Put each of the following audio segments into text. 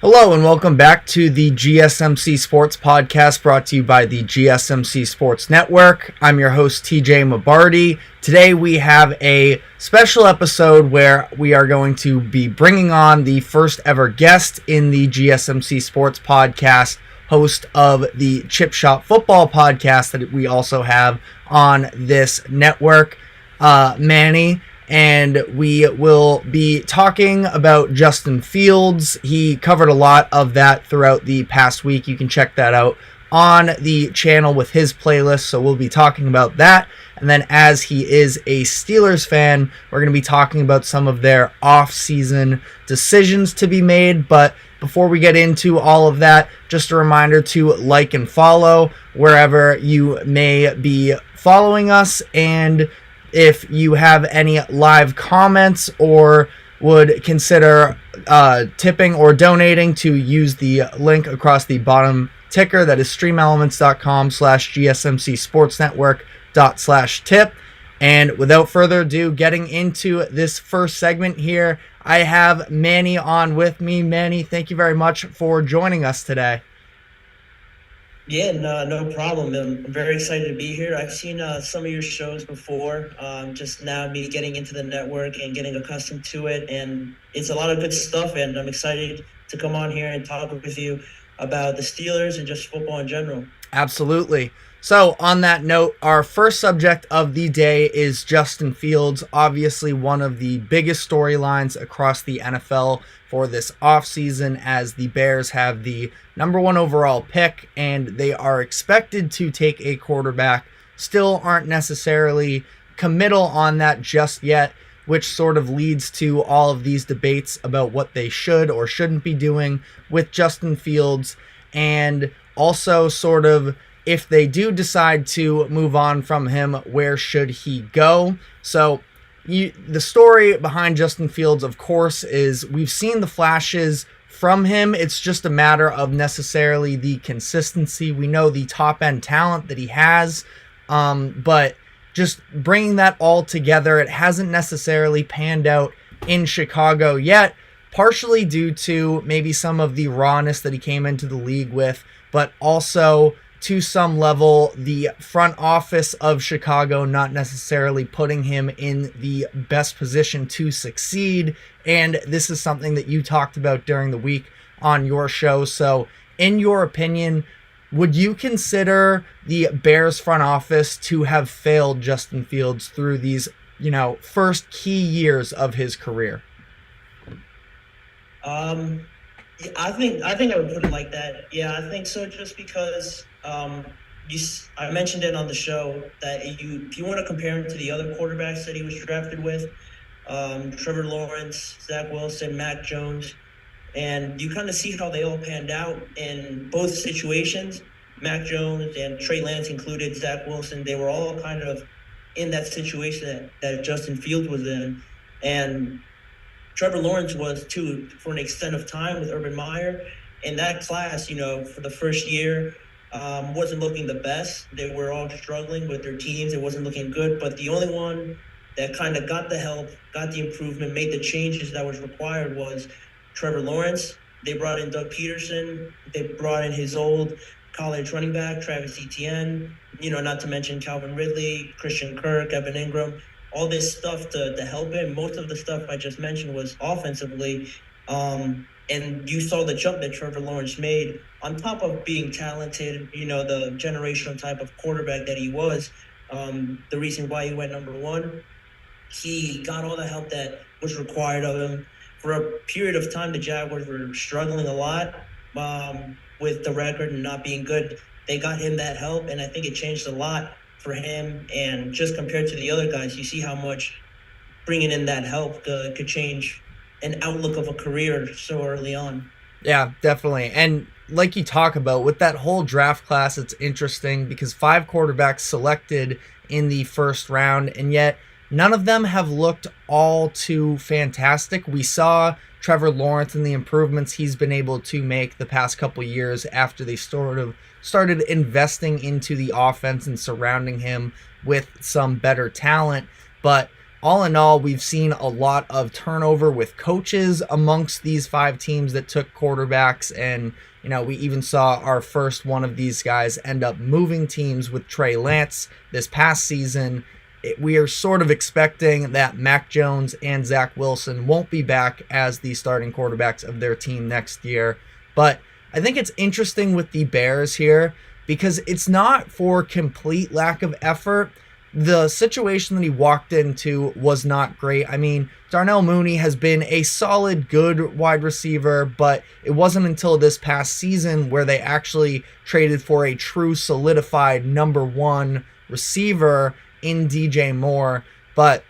Hello and welcome back to the GSMC Sports Podcast brought to you by the GSMC Sports Network. I'm your host TJ Maradigue. Today we have a special episode where we are going to be bringing on the first ever guest in the GSMC Sports Podcast, host of the Chip Shop Football Podcast that we also have on this network, Manny. And we will be talking about Justin Fields. He covered a lot of that throughout the past week. You can check that out on the channel with his playlist. So we'll be talking about that. And then as he is a Steelers fan, we're going to be talking about some of their off-season decisions to be made. But before we get into all of that, just a reminder to like and follow wherever you may be following us. And if you have any live comments or would consider tipping or donating, to use the link across the bottom ticker. That is streamelements.com/gsmcsportsnetwork./tip. And without further ado, getting into this first segment here, I have Manny on with me. Manny, thank you very much for joining us today. Yeah, no problem. I'm very excited to be here. I've seen some of your shows before, just now me getting into the network and getting accustomed to it. And it's a lot of good stuff, and I'm excited to come on here and talk with you about the Steelers and just football in general. Absolutely. So on that note, our first subject of the day is Justin Fields, obviously one of the biggest storylines across the NFL for this offseason, as the Bears have the number one overall pick and they are expected to take a quarterback. Still aren't necessarily committal on that just yet, which sort of leads to all of these debates about what they should or shouldn't be doing with Justin Fields, and also sort of, if they do decide to move on from him, where should he go? So the story behind Justin Fields, of course, is we've seen the flashes from him. It's just a matter of necessarily the consistency. We know the top-end talent that he has, but just bringing that all together, it hasn't necessarily panned out in Chicago yet, partially due to maybe some of the rawness that he came into the league with, but also to some level, the front office of Chicago not necessarily putting him in the best position to succeed. And this is something that you talked about during the week on your show. So in your opinion, would you consider the Bears front office to have failed Justin Fields through these, first key years of his career? I think I would put it like that. Yeah, I think so, just because I mentioned it on the show that if you want to compare him to the other quarterbacks that he was drafted with, Trevor Lawrence, Zach Wilson, Mac Jones, and you kind of see how they all panned out in both situations. Mac Jones and Trey Lance included, Zach Wilson, they were all kind of in that situation that Justin Fields was in. And Trevor Lawrence was too, for an extent of time, with Urban Meyer. In that class, for the first year, wasn't looking the best. They were all struggling with their teams. It wasn't looking good. But the only one that kind of got the help, got the improvement, made the changes that was required was Trevor Lawrence. They brought in Doug Peterson. They brought in his old college running back, Travis Etienne, not to mention Calvin Ridley, Christian Kirk, Evan Ingram. all this stuff to help him. Most of the stuff I just mentioned was offensively. And you saw the jump that Trevor Lawrence made on top of being talented, the generational type of quarterback that he was. The reason why he went number one, he got all the help that was required of him. For a period of time, the Jaguars were struggling a lot with the record and not being good. They got him that help, and I think it changed a lot for him. And just compared to the other guys, you see how much bringing in that help could change an outlook of a career so early on. Yeah, definitely. And like you talk about with that whole draft class, it's interesting because 5 quarterbacks selected in the first round, and yet none of them have looked all too fantastic. We saw Trevor Lawrence and the improvements he's been able to make the past couple years after they sort of started investing into the offense and surrounding him with some better talent. But all in all, we've seen a lot of turnover with coaches amongst these 5 teams that took quarterbacks. And, we even saw our first one of these guys end up moving teams with Trey Lance this past season. We are sort of expecting that Mac Jones and Zach Wilson won't be back as the starting quarterbacks of their team next year. But I think it's interesting with the Bears here because it's not for complete lack of effort. The situation that he walked into was not great. I mean, Darnell Mooney has been a solid, good wide receiver, but it wasn't until this past season where they actually traded for a true solidified number 1 receiver in DJ Moore. But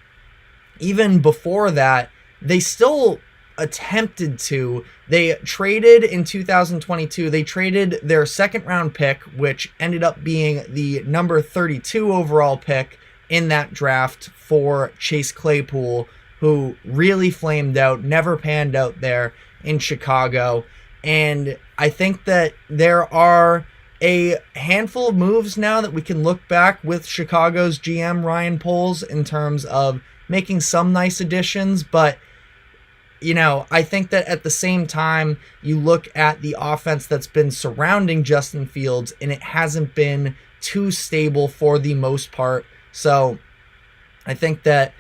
even before that, they still attempted to. They traded in 2022. They traded their second round pick, which ended up being the number 32 overall pick in that draft, for Chase Claypool, who really flamed out, never panned out there in Chicago. And I think that there are a handful of moves now that we can look back with Chicago's GM Ryan Poles in terms of making some nice additions, but I think that at the same time, you look at the offense that's been surrounding Justin Fields, and it hasn't been too stable for the most part. So I think that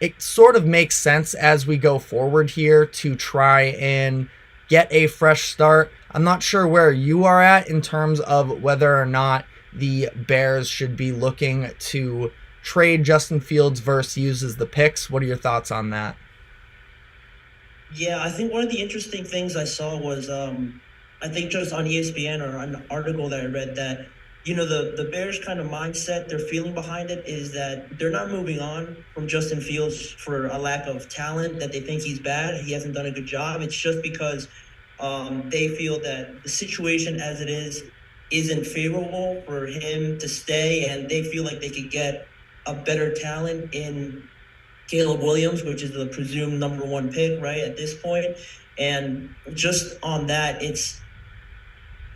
it sort of makes sense as we go forward here to try and get a fresh start. I'm not sure where you are at in terms of whether or not the Bears should be looking to trade Justin Fields versus uses the picks. What are your thoughts on that? Yeah, I think one of the interesting things I saw was, I think just on ESPN or an article that I read that, the Bears kind of mindset, their feeling behind it is that they're not moving on from Justin Fields for a lack of talent, that they think he's bad, he hasn't done a good job. It's just because they feel that the situation as it is isn't favorable for him to stay, and they feel like they could get a better talent in Caleb Williams, which is the presumed number 1 pick, right, at this point. And just on that, it's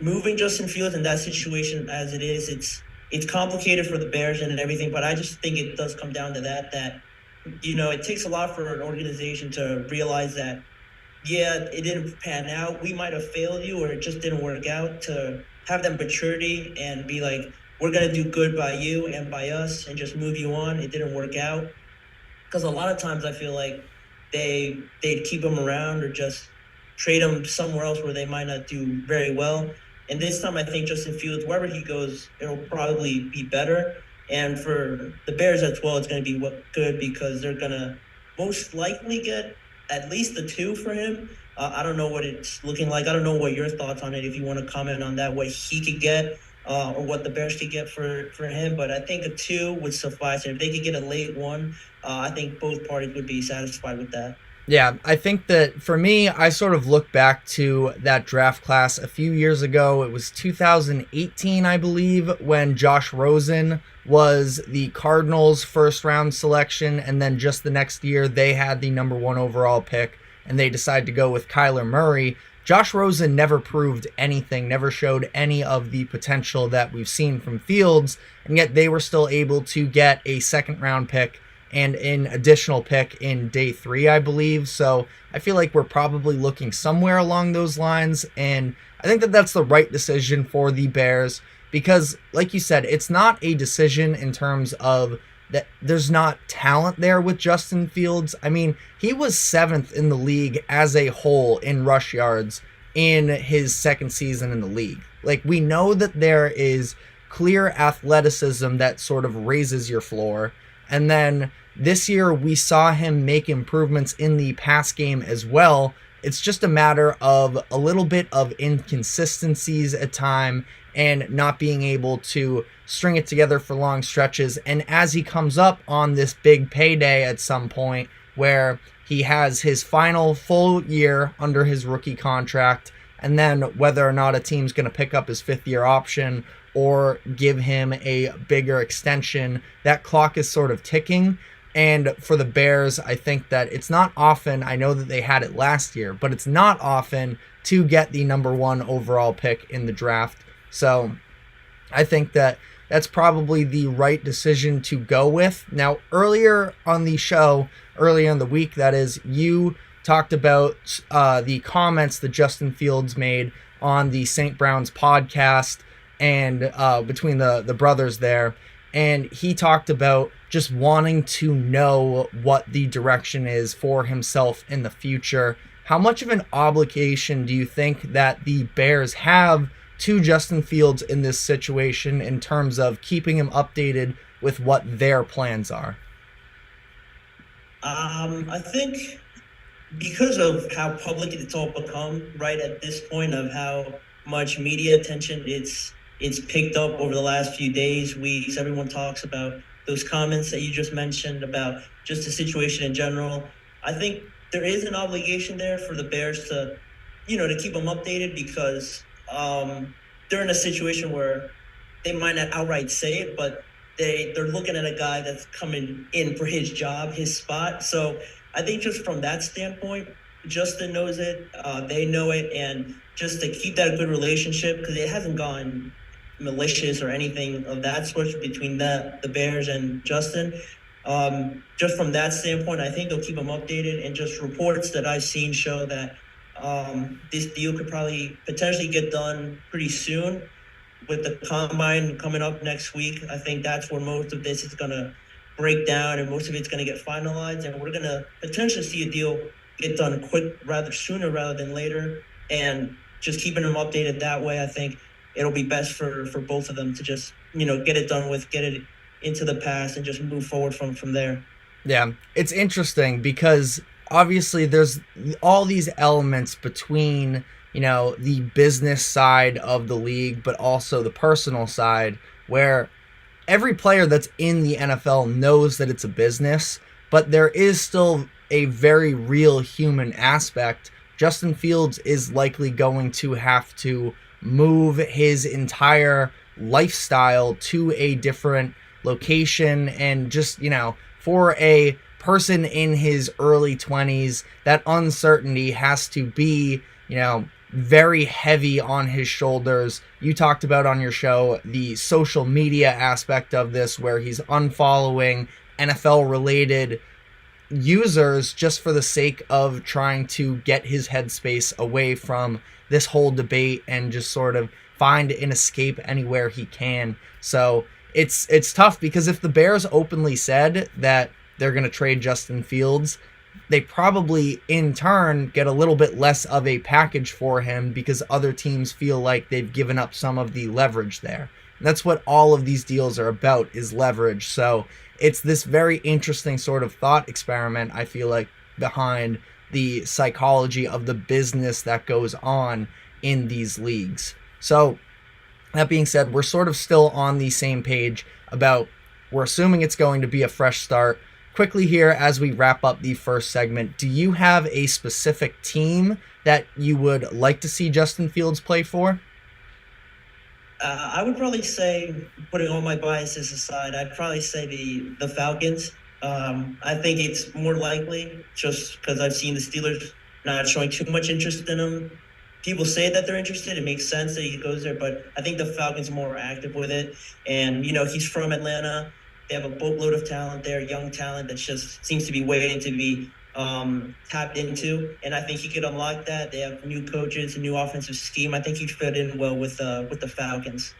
moving Justin Fields in that situation as it is. It's complicated for the Bears and everything, but I just think it does come down to that it takes a lot for an organization to realize that, yeah, it didn't pan out. We might have failed you, or it just didn't work out, to have that maturity and be like, we're going to do good by you and by us and just move you on. It didn't work out. Because a lot of times I feel like they'd keep him around or just trade him somewhere else where they might not do very well. And this time I think Justin Fields, wherever he goes, it'll probably be better. And for the Bears as well, it's going to be good because they're going to most likely get at least a 2 for him. I don't know what it's looking like. I don't know what your thoughts on it, if you want to comment on that, what he could get. Or what the Bears could get for him. But I think a 2 would suffice. And if they could get a late 1, I think both parties would be satisfied with that. Yeah, I think that for me, I sort of look back to that draft class a few years ago. It was 2018, I believe, when Josh Rosen was the Cardinals' first-round selection. And then just the next year, they had the number 1 overall pick, and they decided to go with Kyler Murray. Josh Rosen never proved anything, never showed any of the potential that we've seen from Fields, and yet they were still able to get a second-round pick and an additional pick in day 3, I believe. So I feel like we're probably looking somewhere along those lines, and I think that that's the right decision for the Bears because, like you said, it's not a decision in terms of that there's not talent there with Justin Fields. I mean, he was 7th in the league as a whole in rush yards in his second season in the league. Like, we know that there is clear athleticism that sort of raises your floor. And then this year we saw him make improvements in the pass game as well. It's just a matter of a little bit of inconsistencies at time and not being able to string it together for long stretches. And as he comes up on this big payday at some point where he has his final full year under his rookie contract, and then whether or not a team's going to pick up his 5th-year option or give him a bigger extension, that clock is sort of ticking. And for the Bears, I think that it's not often, I know that they had it last year, but it's not often to get the number 1 overall pick in the draft. So I think that that's probably the right decision to go with. Now, earlier on the show, earlier in the week, that is, you talked about the comments that Justin Fields made on the St. Brown's podcast and between the brothers there. And he talked about just wanting to know what the direction is for himself in the future. How much of an obligation do you think that the Bears have to Justin Fields in this situation in terms of keeping him updated with what their plans are? I think because of how public it's all become, right at this point, of how much media attention it's picked up over the last few days, weeks, everyone talks about those comments that you just mentioned about just the situation in general. I think there is an obligation there for the Bears to, to keep them updated, because they're in a situation where they might not outright say it, but they're looking at a guy that's coming in for his job, his spot. So I think just from that standpoint, Justin knows it, they know it, and just to keep that good relationship, because it hasn't gone malicious or anything of that sort between the Bears and Justin. Just from that standpoint, I think they'll keep them updated, and just reports that I've seen show that this deal could probably potentially get done pretty soon with the combine coming up next week. I think that's where most of this is going to break down, and most of it's going to get finalized, and we're going to potentially see a deal get done sooner rather than later. And just keeping them updated that way, I think it'll be best for both of them to just, get it done with, get it into the past, and just move forward from there. Yeah, it's interesting because obviously there's all these elements between, the business side of the league, but also the personal side, where every player that's in the NFL knows that it's a business, but there is still a very real human aspect. Justin Fields is likely going to have to move his entire lifestyle to a different location, and just, for a person in his early 20s, that uncertainty has to be, very heavy on his shoulders. You talked about on your show the social media aspect of this, where he's unfollowing NFL related users just for the sake of trying to get his headspace away from this whole debate and just sort of find an escape anywhere he can. So it's tough, because if the Bears openly said that they're going to trade Justin Fields, they probably in turn get a little bit less of a package for him, because other teams feel like they've given up some of the leverage there. And that's what all of these deals are about, is leverage. So it's this very interesting sort of thought experiment, I feel like, behind the psychology of the business that goes on in these leagues. So that being said, we're sort of still on the same page about, we're assuming it's going to be a fresh start. Quickly here, as we wrap up the first segment, do you have a specific team that you would like to see Justin Fields play for? I would probably say, putting all my biases aside, I'd probably say the Falcons. I think it's more likely, just because I've seen the Steelers not showing too much interest in him. People say that they're interested. It makes sense that he goes there, but I think the Falcons are more active with it. And, he's from Atlanta. They have a boatload of talent there, young talent that just seems to be waiting to be tapped into. And I think he could unlock that. They have new coaches, a new offensive scheme. I think he'd fit in well with the Falcons.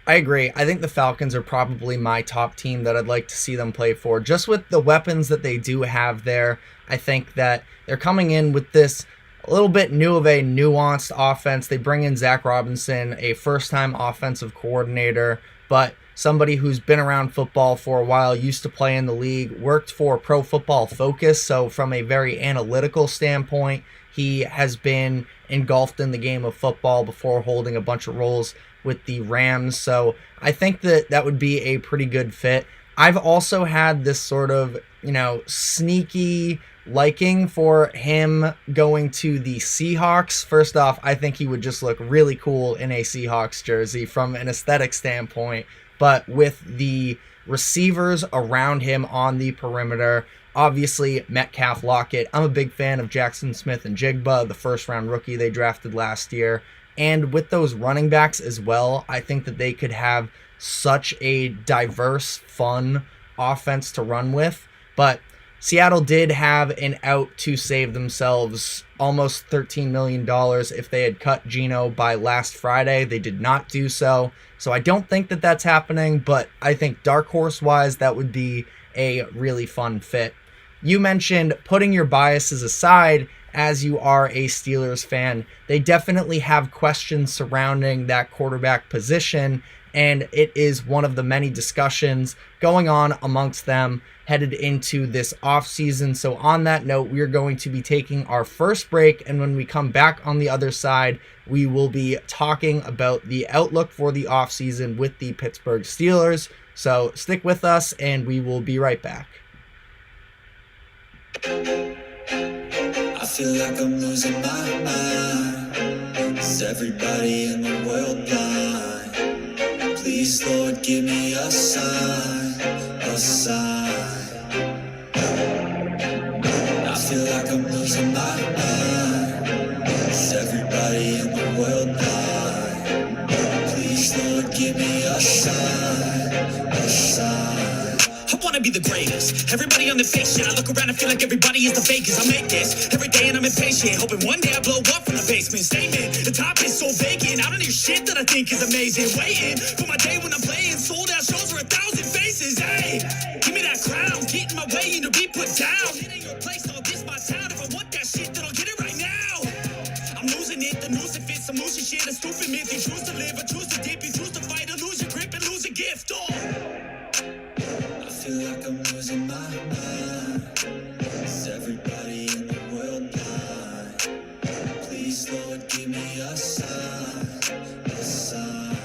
I agree. I think the Falcons are probably my top team that I'd like to see them play for. Just with the weapons that they do have there, I think that they're coming in with this a little bit new of a nuanced offense. They bring in Zach Robinson, a first time offensive coordinator, but somebody who's been around football for a while, used to play in the league, worked for Pro Football Focus. So, from a very analytical standpoint, he has been engulfed in the game of football before holding a bunch of roles with the Rams. So I think that that would be a pretty good fit. I've also had this sort of, sneaky liking for him going to the Seahawks. First off, I think he would just look really cool in a Seahawks jersey from an aesthetic standpoint, but with the receivers around him on the perimeter, obviously Metcalf, Lockett. I'm a big fan of Jackson Smith and Jigba, the first round rookie they drafted last year. And with those running backs as well, I think that they could have such a diverse, fun offense to run with. But Seattle did have an out to save themselves almost $13 million if they had cut Geno by last Friday. They did not do so. So I don't think that that's happening, but I think dark horse-wise, that would be a really fun fit. You mentioned putting your biases aside as you are a Steelers fan. They definitely have questions surrounding that quarterback position, and it is one of the many discussions going on amongst them headed into this offseason. So on that note, we are going to be taking our first break, and when we come back on the other side, we will be talking about the outlook for the offseason with the Pittsburgh Steelers. So stick with us, and we will be right back. I feel like I'm losing my mind. Is everybody in the world blind? Please, Lord, give me a sign, a sign. I feel like I'm losing my mind. Is everybody in the world blind? Please, Lord, give me a sign, a sign. I wanna be the greatest. Everybody on the fake shit. I look around and feel like everybody is the fakest. I make this every day and I'm impatient, hoping one day I blow up from the basement. Statement, the top is so vacant. I don't hear shit that I think is amazing. Waiting for my day when I'm playing sold out shows for 1,000 faces. Hey, give me that crown, get in my way and to be put down. It ain't your place, no, this my town. If I want that shit, then I'll get it right now. I'm losing it, the noose it fits. I'm losing shit, a stupid myth. You choose to live or choose to dip. You choose to fight or lose your grip and lose a gift. Oh, I feel like I'm losing my mind. Is everybody in the world blind? Please, Lord, give me a sign, a sign.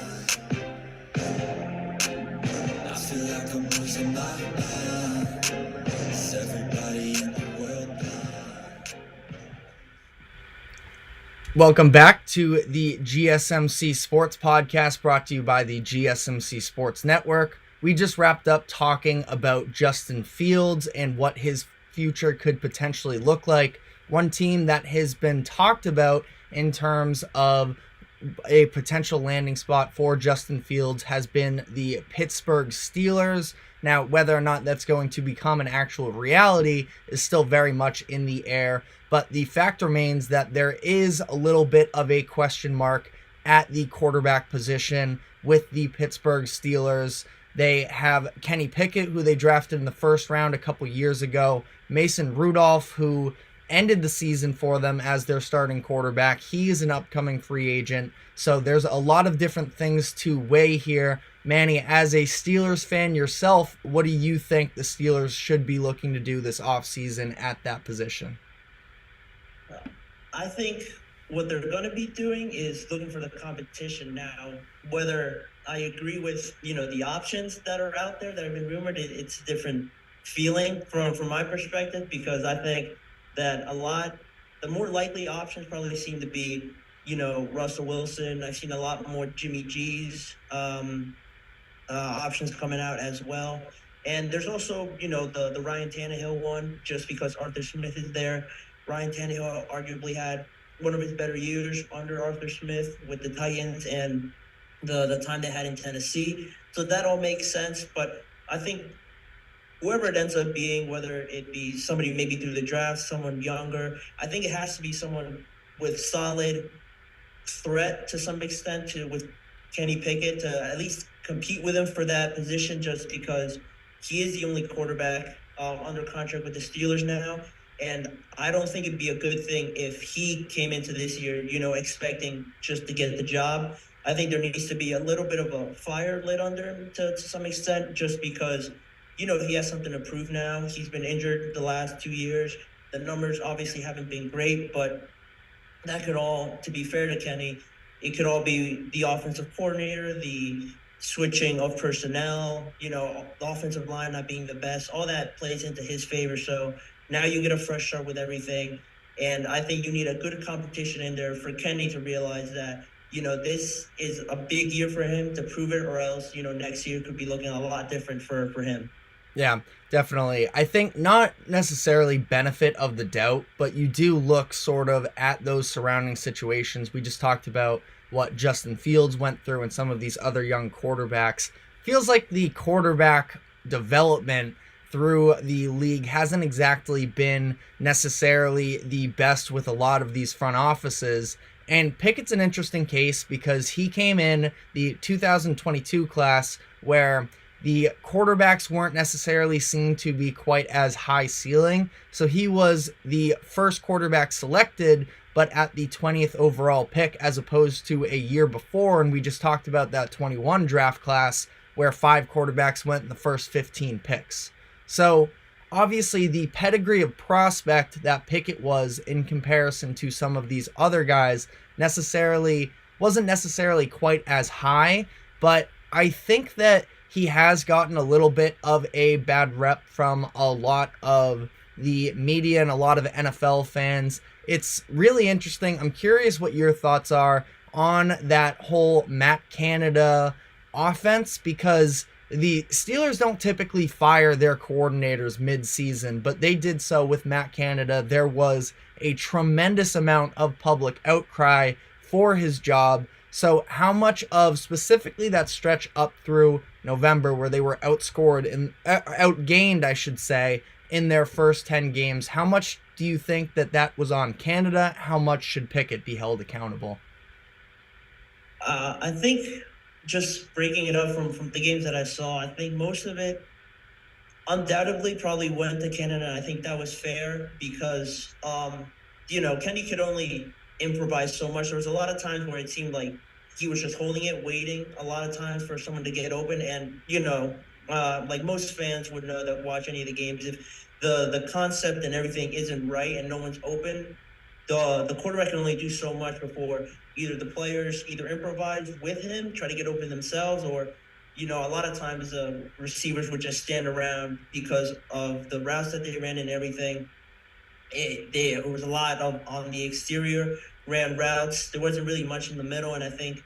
I feel like I'm losing my mind. Is everybody in the world blind? Welcome back to the GSMC Sports Podcast, brought to you by the GSMC Sports Network. We just wrapped up talking about Justin Fields and what his future could potentially look like. One team that has been talked about in terms of a potential landing spot for Justin Fields has been the Pittsburgh Steelers. Now, whether or not that's going to become an actual reality is still very much in the air, but the fact remains that there is a little bit of a question mark at the quarterback position with the Pittsburgh Steelers. They have Kenny Pickett, who they drafted in the first round a couple years ago. Mason Rudolph, who ended the season for them as their starting quarterback. He is an upcoming free agent. So there's a lot of different things to weigh here. Manny, as a Steelers fan yourself, what do you think the Steelers should be looking to do this offseason at that position? I think what they're going to be doing is looking for the competition now. Whether I agree with, the options that are out there that have been rumored, it's a different feeling from my perspective, because I think that the more likely options probably seem to be, Russell Wilson. I've seen a lot more Jimmy G's options coming out as well. And there's also, the Ryan Tannehill one, just because Arthur Smith is there. Ryan Tannehill arguably had one of his better years under Arthur Smith with the Titans and the time they had in Tennessee. So that all makes sense. But I think whoever it ends up being, whether it be somebody maybe through the draft, someone younger, I think it has to be someone with solid threat to some extent with Kenny Pickett to at least compete with him for that position, just because he is the only quarterback under contract with the Steelers now. And I don't think it'd be a good thing if he came into this year, expecting just to get the job. I think there needs to be a little bit of a fire lit under him to some extent, just because, he has something to prove now. He's been injured the last 2 years. The numbers obviously haven't been great, but that could all, to be fair to Kenny, it could all be the offensive coordinator, the switching of personnel, the offensive line not being the best. All that plays into his favor. So now you get a fresh start with everything. And I think you need a good competition in there for Kenny to realize that, this is a big year for him to prove it, or else, next year could be looking a lot different for him. Yeah, definitely. I think not necessarily benefit of the doubt, but you do look sort of at those surrounding situations. We just talked about what Justin Fields went through and some of these other young quarterbacks. Feels like the quarterback development through the league hasn't exactly been necessarily the best with a lot of these front offices. And Pickett's an interesting case because he came in the 2022 class where the quarterbacks weren't necessarily seen to be quite as high ceiling. So he was the first quarterback selected, but at the 20th overall pick, as opposed to a year before. And we just talked about that 21 draft class where 5 quarterbacks went in the first 15 picks. So obviously the pedigree of prospect that Pickett was in comparison to some of these other guys wasn't necessarily quite as high, but I think that he has gotten a little bit of a bad rep from a lot of the media and a lot of the NFL fans. It's really interesting. I'm curious what your thoughts are on that whole Matt Canada offense, because the Steelers don't typically fire their coordinators mid-season, but they did so with Matt Canada. There was a tremendous amount of public outcry for his job. So how much of specifically that stretch up through November where they were outscored and outgained, I should say, in their first 10 games, how much do you think that was on Canada? How much should Pickett be held accountable? I think, just breaking it up from the games that I saw, I think most of it undoubtedly probably went to Canada. I think that was fair because, Kenny could only improvise so much. There was a lot of times where it seemed like he was just holding it, waiting a lot of times for someone to get open. And, like most fans would know that watch any of the games, if the concept and everything isn't right and no one's open, the quarterback can only do so much before either the players either improvise with him, try to get open themselves, or, a lot of times the receivers would just stand around because of the routes that they ran and everything. It was a lot on the exterior, ran routes. There wasn't really much in the middle, and I think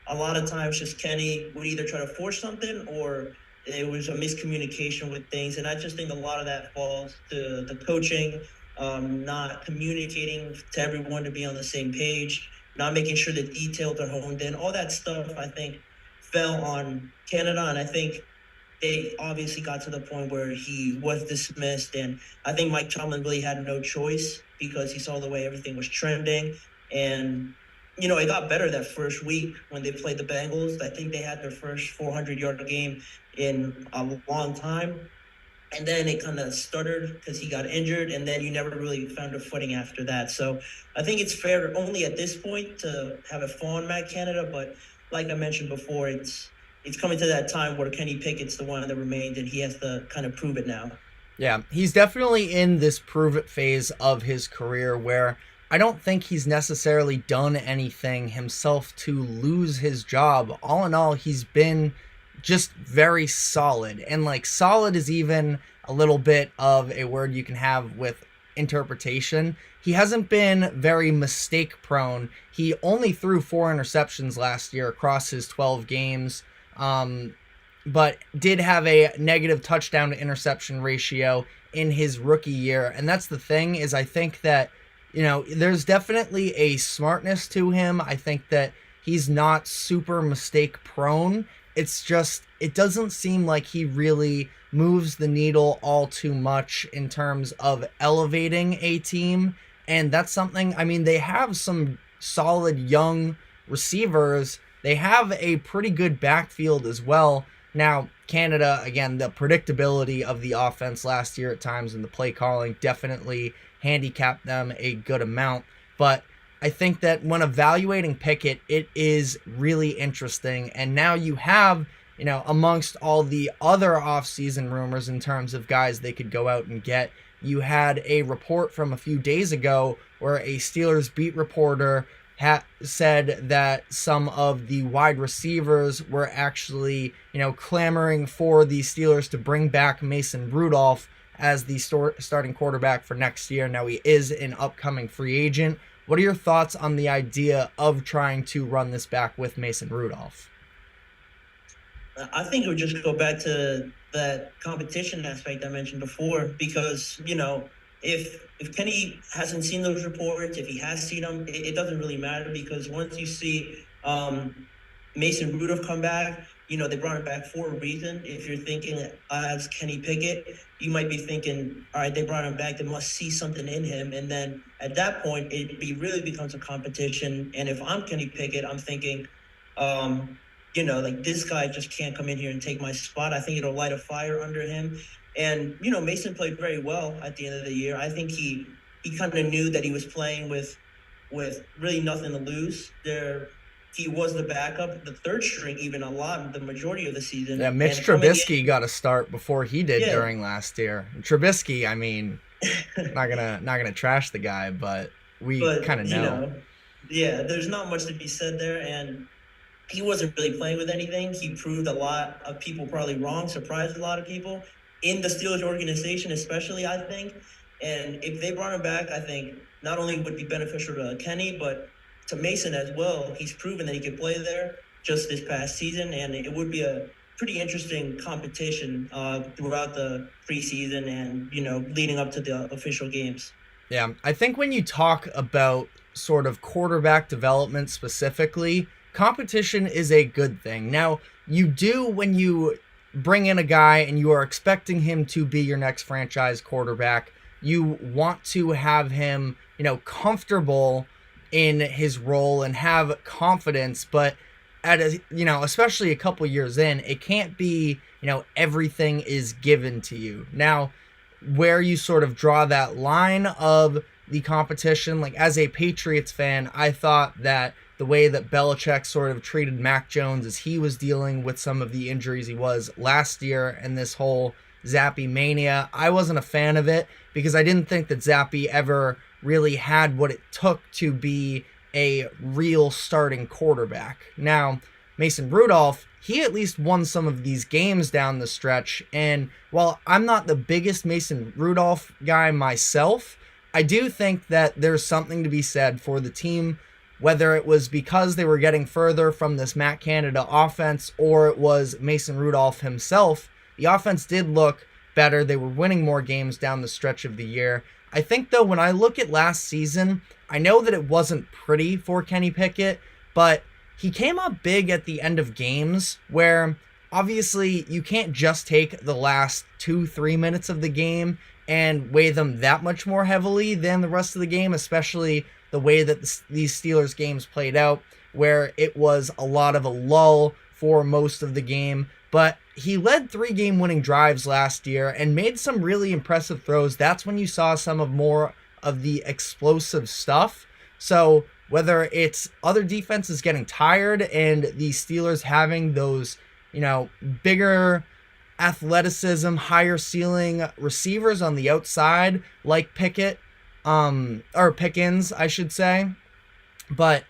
a lot of times just Kenny would either try to force something or it was a miscommunication with things. And I just think a lot of that falls to the coaching, not communicating to everyone to be on the same page, not making sure the details are honed in. All that stuff, I think, fell on Canada, and I think they obviously got to the point where he was dismissed. And I think Mike Tomlin really had no choice because he saw the way everything was trending. And, it got better that first week when they played the Bengals. I think they had their first 400-yard game in a long time. And then it kind of stuttered because he got injured, and then you never really found a footing after that. So I think it's fair only at this point to have it fall on Matt Canada. But like I mentioned before, it's coming to that time where Kenny Pickett's the one that remained, and he has to kind of prove it now. Yeah, he's definitely in this prove it phase of his career where I don't think he's necessarily done anything himself to lose his job. All in all, he's been just very solid. And like solid is even a little bit of a word you can have with interpretation. He hasn't been very mistake prone. He only threw 4 interceptions last year across his 12 games. But did have a negative touchdown to interception ratio in his rookie year. And that's the thing, is I think that, there's definitely a smartness to him. I think that he's not super mistake prone. It's just, it doesn't seem like he really moves the needle all too much in terms of elevating a team. And that's something, they have some solid young receivers, they have a pretty good backfield as well. Now, Canada, again, the predictability of the offense last year at times and the play calling definitely handicapped them a good amount. But I think that when evaluating Pickett, it is really interesting. And now you have, amongst all the other offseason rumors in terms of guys they could go out and get, you had a report from a few days ago where a Steelers beat reporter said that some of the wide receivers were actually, clamoring for the Steelers to bring back Mason Rudolph as the starting quarterback for next year. Now, he is an upcoming free agent. What are your thoughts on the idea of trying to run this back with Mason Rudolph? I think it would just go back to that competition aspect I mentioned before, because, if Kenny hasn't seen those reports, if he has seen them, it doesn't really matter, because once you see Mason Rudolph come back, they brought him back for a reason. If you're thinking as Kenny Pickett, you might be thinking, all right, they brought him back, they must see something in him. And then at that point, it really becomes a competition. And if I'm Kenny Pickett, I'm thinking, this guy just can't come in here and take my spot. I think it'll light a fire under him. And, Mason played very well at the end of the year. I think he kind of knew that he was playing with really nothing to lose. He was the backup, the third string, even the majority of the season. Yeah, Mitch Trubisky got a start before he did during last year. Trubisky, I mean, not gonna trash the guy, but we kind of know. There's not much to be said there, and he wasn't really playing with anything. He proved a lot of people probably wrong, surprised a lot of people in the Steelers organization, especially, I think. And if they brought him back, I think not only would it be beneficial to Kenny, but to Mason as well. He's proven that he could play there just this past season, and it would be a pretty interesting competition throughout the preseason and, leading up to the official games. Yeah, I think when you talk about sort of quarterback development specifically, competition is a good thing. Now, you do when you bring in a guy and you are expecting him to be your next franchise quarterback, you want to have him, comfortable in his role and have confidence, but especially a couple years in, it can't be, everything is given to you. Now, where you sort of draw that line of the competition, like as a Patriots fan, I thought that the way that Belichick sort of treated Mac Jones as he was dealing with some of the injuries he was last year and this whole Zappe mania, I wasn't a fan of it because I didn't think that Zappe ever really had what it took to be a real starting quarterback. Now, Mason Rudolph, he at least won some of these games down the stretch, and while I'm not the biggest Mason Rudolph guy myself, I do think that there's something to be said for the team, whether it was because they were getting further from this Matt Canada offense or it was Mason Rudolph himself. The offense did look better. They were winning more games down the stretch of the year. I think, though, when I look at last season, I know that it wasn't pretty for Kenny Pickett, but he came up big at the end of games where obviously you can't just take the last 2-3 minutes of the game and weigh them that much more heavily than the rest of the game, especially the way that these Steelers games played out, where it was a lot of a lull for most of the game. But he led 3 game-winning drives last year and made some really impressive throws. That's when you saw some of more of the explosive stuff. So whether it's other defenses getting tired and the Steelers having those, bigger athleticism, higher ceiling receivers on the outside, like Pickett, or Pickens, I should say. But,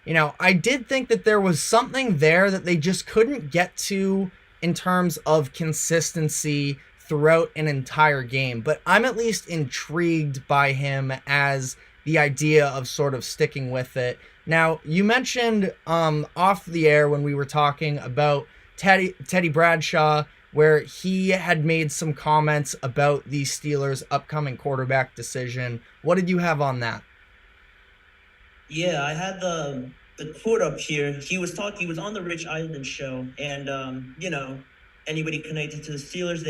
I did think that there was something there that they just couldn't get to in terms of consistency throughout an entire game. But I'm at least intrigued by him as the idea of sort of sticking with it. Now, you mentioned off the air when we were talking about Teddy Bradshaw, where he had made some comments about the Steelers' upcoming quarterback decision. What did you have on that? Yeah, I had the quote up here. He was on the Rich Eisen show, and anybody connected to the Steelers,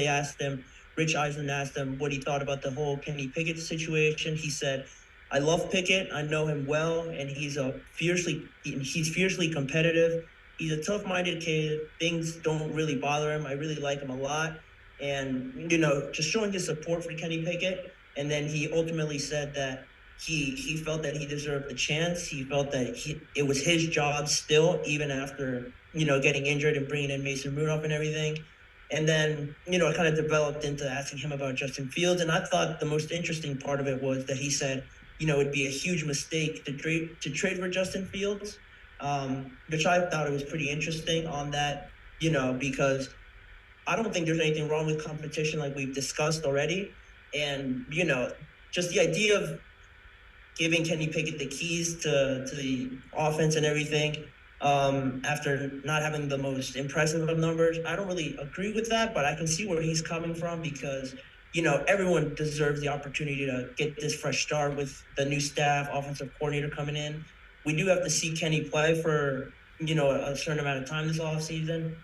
Rich Eisen asked him what he thought about the whole Kenny Pickett situation. He said, "I love Pickett. I know him well, and he's fiercely competitive. he's a tough-minded kid. Things don't really bother him. I really like him a lot. And, just showing his support for Kenny Pickett. And then he ultimately said that he felt that he deserved the chance. He felt that it was his job still, even after, getting injured and bringing in Mason Rudolph and everything. And then, it kind of developed into asking him about Justin Fields. And I thought the most interesting part of it was that he said, it'd be a huge mistake to trade for Justin Fields, which I thought it was pretty interesting on that, because I don't think there's anything wrong with competition like we've discussed already. And, just the idea of giving Kenny Pickett the keys to the offense and everything, after not having the most impressive of numbers. I don't really agree with that, but I can see where he's coming from because, everyone deserves the opportunity to get this fresh start with the new staff, offensive coordinator coming in. We do have to see Kenny play for, a certain amount of time this offseason.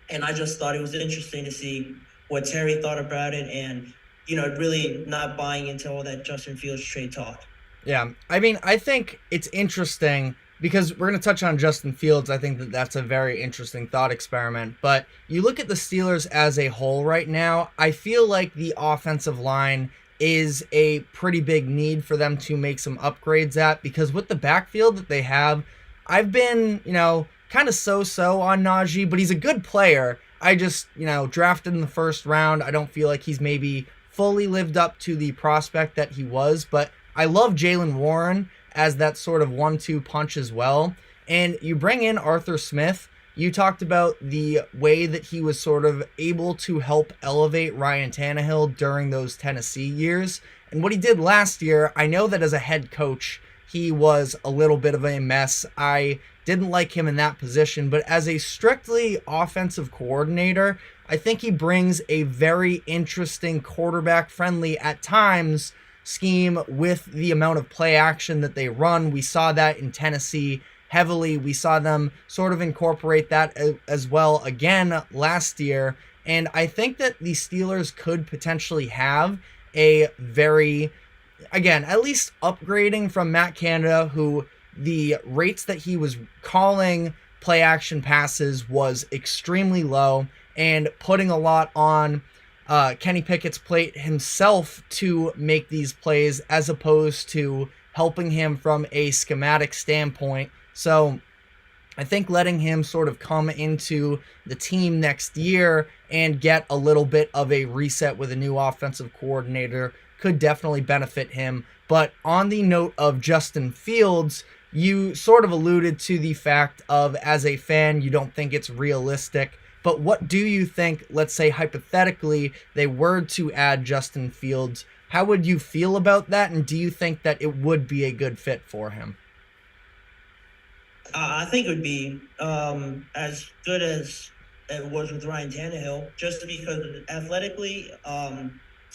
And I just thought it was interesting to see what Terry thought about it and, really not buying into all that Justin Fields trade talk. Yeah, I mean, I think it's interesting because we're going to touch on Justin Fields. I think that that's a very interesting thought experiment. But you look at the Steelers as a whole right now, I feel like the offensive line is a pretty big need for them to make some upgrades at, because with the backfield that they have, I've been, kind of so-so on Najee, but he's a good player. I just, drafted in the first round. I don't feel like he's maybe fully lived up to the prospect that he was, but I love Jaylen Warren as that sort of 1-2 punch as well. And you bring in Arthur Smith. You talked about the way that he was sort of able to help elevate Ryan Tannehill during those Tennessee years. And what he did last year, I know that as a head coach, he was a little bit of a mess. I didn't like him in that position, but as a strictly offensive coordinator, I think he brings a very interesting quarterback-friendly, at times, scheme with the amount of play action that they run. We saw that in Tennessee heavily. We saw them sort of incorporate that as well again last year. And I think that the Steelers could potentially have a very, again, at least upgrading from Matt Canada, who the rates that he was calling play action passes was extremely low, and putting a lot on Kenny Pickett's plate himself to make these plays as opposed to helping him from a schematic standpoint. So I think letting him sort of come into the team next year and get a little bit of a reset with a new offensive coordinator could definitely benefit him. But on the note of Justin Fields, you sort of alluded to the fact of, as a fan, you don't think it's realistic. But what do you think, let's say hypothetically, they were to add Justin Fields? How would you feel about that? And do you think that it would be a good fit for him? I think it would be as good as it was with Ryan Tannehill, just because athletically,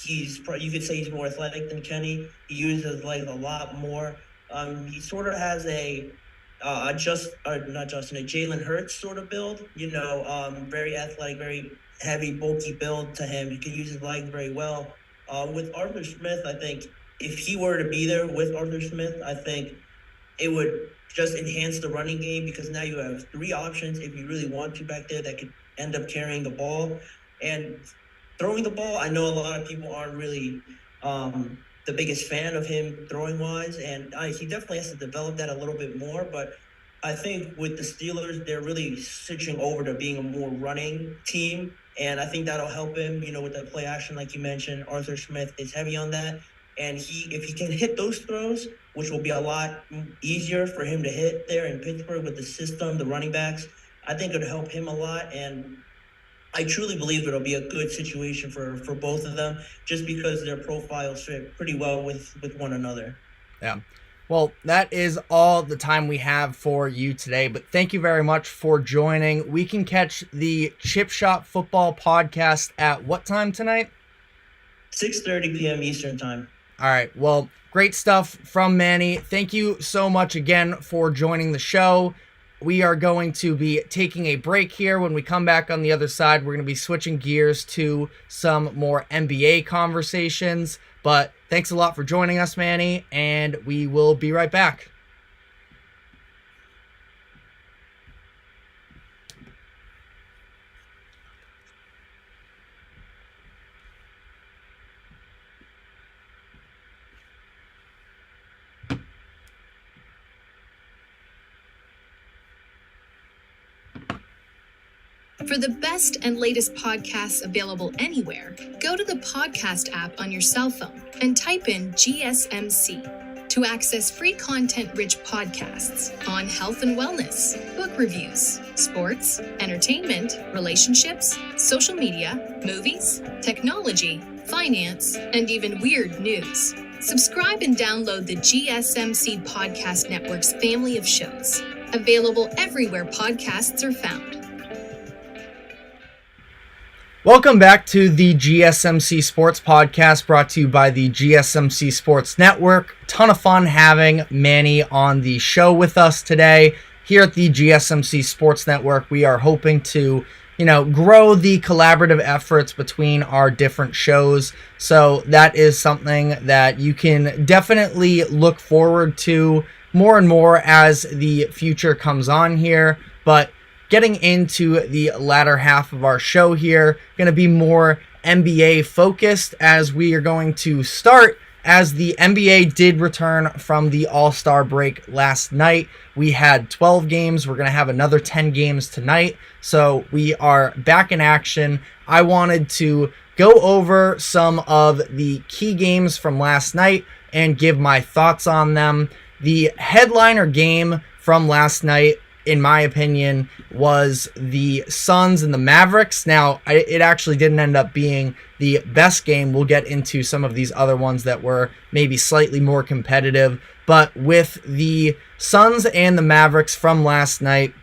you could say he's more athletic than Kenny. He uses like a lot more. He sort of has a Jalen Hurts sort of build, very athletic, very heavy, bulky build to him. He can use his legs very well. With Arthur Smith, I think if he were to be there with Arthur Smith, I think it would just enhance the running game, because now you have three options if you really want to back there that could end up carrying the ball. And throwing the ball, I know a lot of people aren't really the biggest fan of him throwing wise, and he definitely has to develop that a little bit more. But I think with the Steelers, they're really switching over to being a more running team, and I think that'll help him, with the play action like you mentioned. Arthur Smith is heavy on that, and if he can hit those throws, which will be a lot easier for him to hit there in Pittsburgh with the system, the running backs, I think it'll help him a lot. And I truly believe it'll be a good situation for both of them, just because their profiles fit pretty well with one another. Yeah. Well, that is all the time we have for you today, but thank you very much for joining. We can catch the Chip Shop Football Podcast at what time tonight? 6:30 p.m. Eastern Time. All right. Well, great stuff from Manny. Thank you so much again for joining the show. We are going to be taking a break here. When we come back on the other side, we're going to be switching gears to some more NBA conversations. But thanks a lot for joining us, Manny, and we will be right back. For the best and latest podcasts available anywhere, go to the podcast app on your cell phone and type in GSMC to access free content-rich podcasts on health and wellness, book reviews, sports, entertainment, relationships, social media, movies, technology, finance, and even weird news. Subscribe and download the GSMC Podcast Network's family of shows, available everywhere podcasts are found. Welcome back to the GSMC Sports Podcast, brought to you by the GSMC Sports Network. Ton of fun having Manny on the show with us today. Here at the GSMC Sports Network, we are hoping to, grow the collaborative efforts between our different shows. So that is something that you can definitely look forward to more and more as the future comes on here. But getting into the latter half of our show here, going to be more NBA focused, as we are going to start as the NBA did return from the All-Star break last night. We had 12 games. We're going to have another 10 games tonight. So we are back in action. I wanted to go over some of the key games from last night and give my thoughts on them. The headliner game from last night, in my opinion, was the Suns and the Mavericks. Now, it actually didn't end up being the best game. We'll get into some of these other ones that were maybe slightly more competitive. But with the Suns and the Mavericks from last night,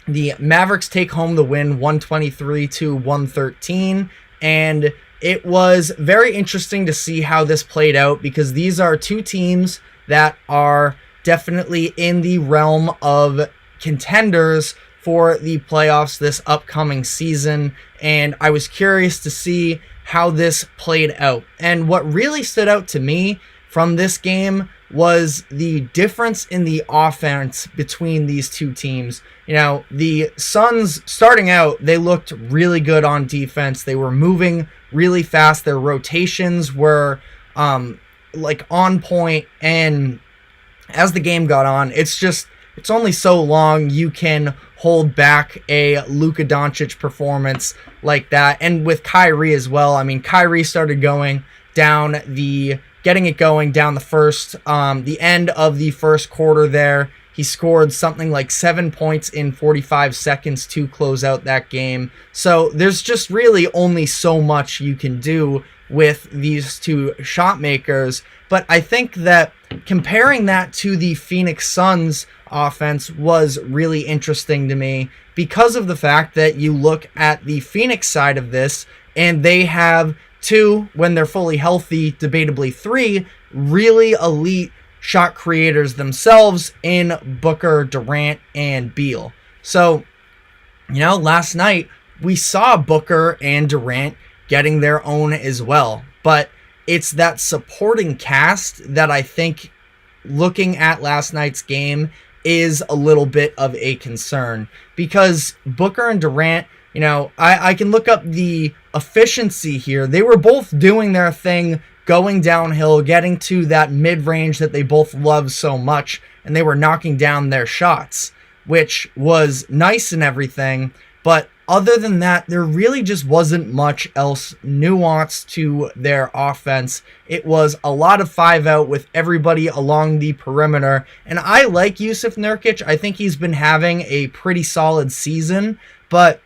the Mavericks take home the win 123-113. And it was very interesting to see how this played out, because these are two teams that are definitely in the realm of contenders for the playoffs this upcoming season, and I was curious to see how this played out. And what really stood out to me from this game was the difference in the offense between these two teams. The Suns, starting out, they looked really good on defense. They were moving really fast. Their rotations were on point, and as the game got on, it's only so long you can hold back a Luka Doncic performance like that. And with Kyrie as well. I mean, Kyrie started getting it going down the end of the first quarter there. He scored something like 7 points in 45 seconds to close out that game. So there's just really only so much you can do with these two shot makers. But I think that comparing that to the Phoenix Suns offense was really interesting to me, because of the fact that you look at the Phoenix side of this, and they have two, when they're fully healthy, debatably three, really elite shot creators themselves in Booker, Durant, and Beal. So, last night we saw Booker and Durant getting their own as well. But it's that supporting cast that I think, looking at last night's game, is a little bit of a concern, because Booker and Durant, I can look up the efficiency here. They were both doing their thing, going downhill, getting to that mid-range that they both love so much, and they were knocking down their shots, which was nice and everything. But other than that, there really just wasn't much else nuance to their offense. It was a lot of 5-out with everybody along the perimeter. And I like Yusuf Nurkic. I think he's been having a pretty solid season, but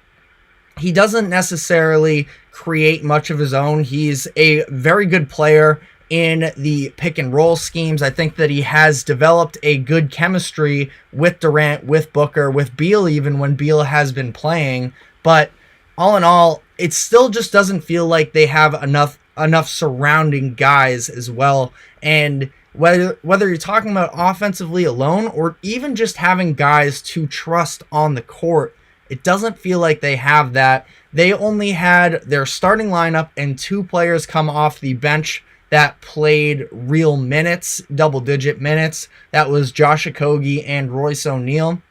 he doesn't necessarily create much of his own. He's a very good player in the pick and roll schemes. I think that he has developed a good chemistry with Durant, with Booker, with Beal, even when Beal has been playing. But all in all, it still just doesn't feel like they have enough surrounding guys as well. And whether you're talking about offensively alone, or even just having guys to trust on the court, it doesn't feel like they have that. They only had their starting lineup and two players come off the bench that played real minutes, double-digit minutes. That was Josh Okogie and Royce O'Neal.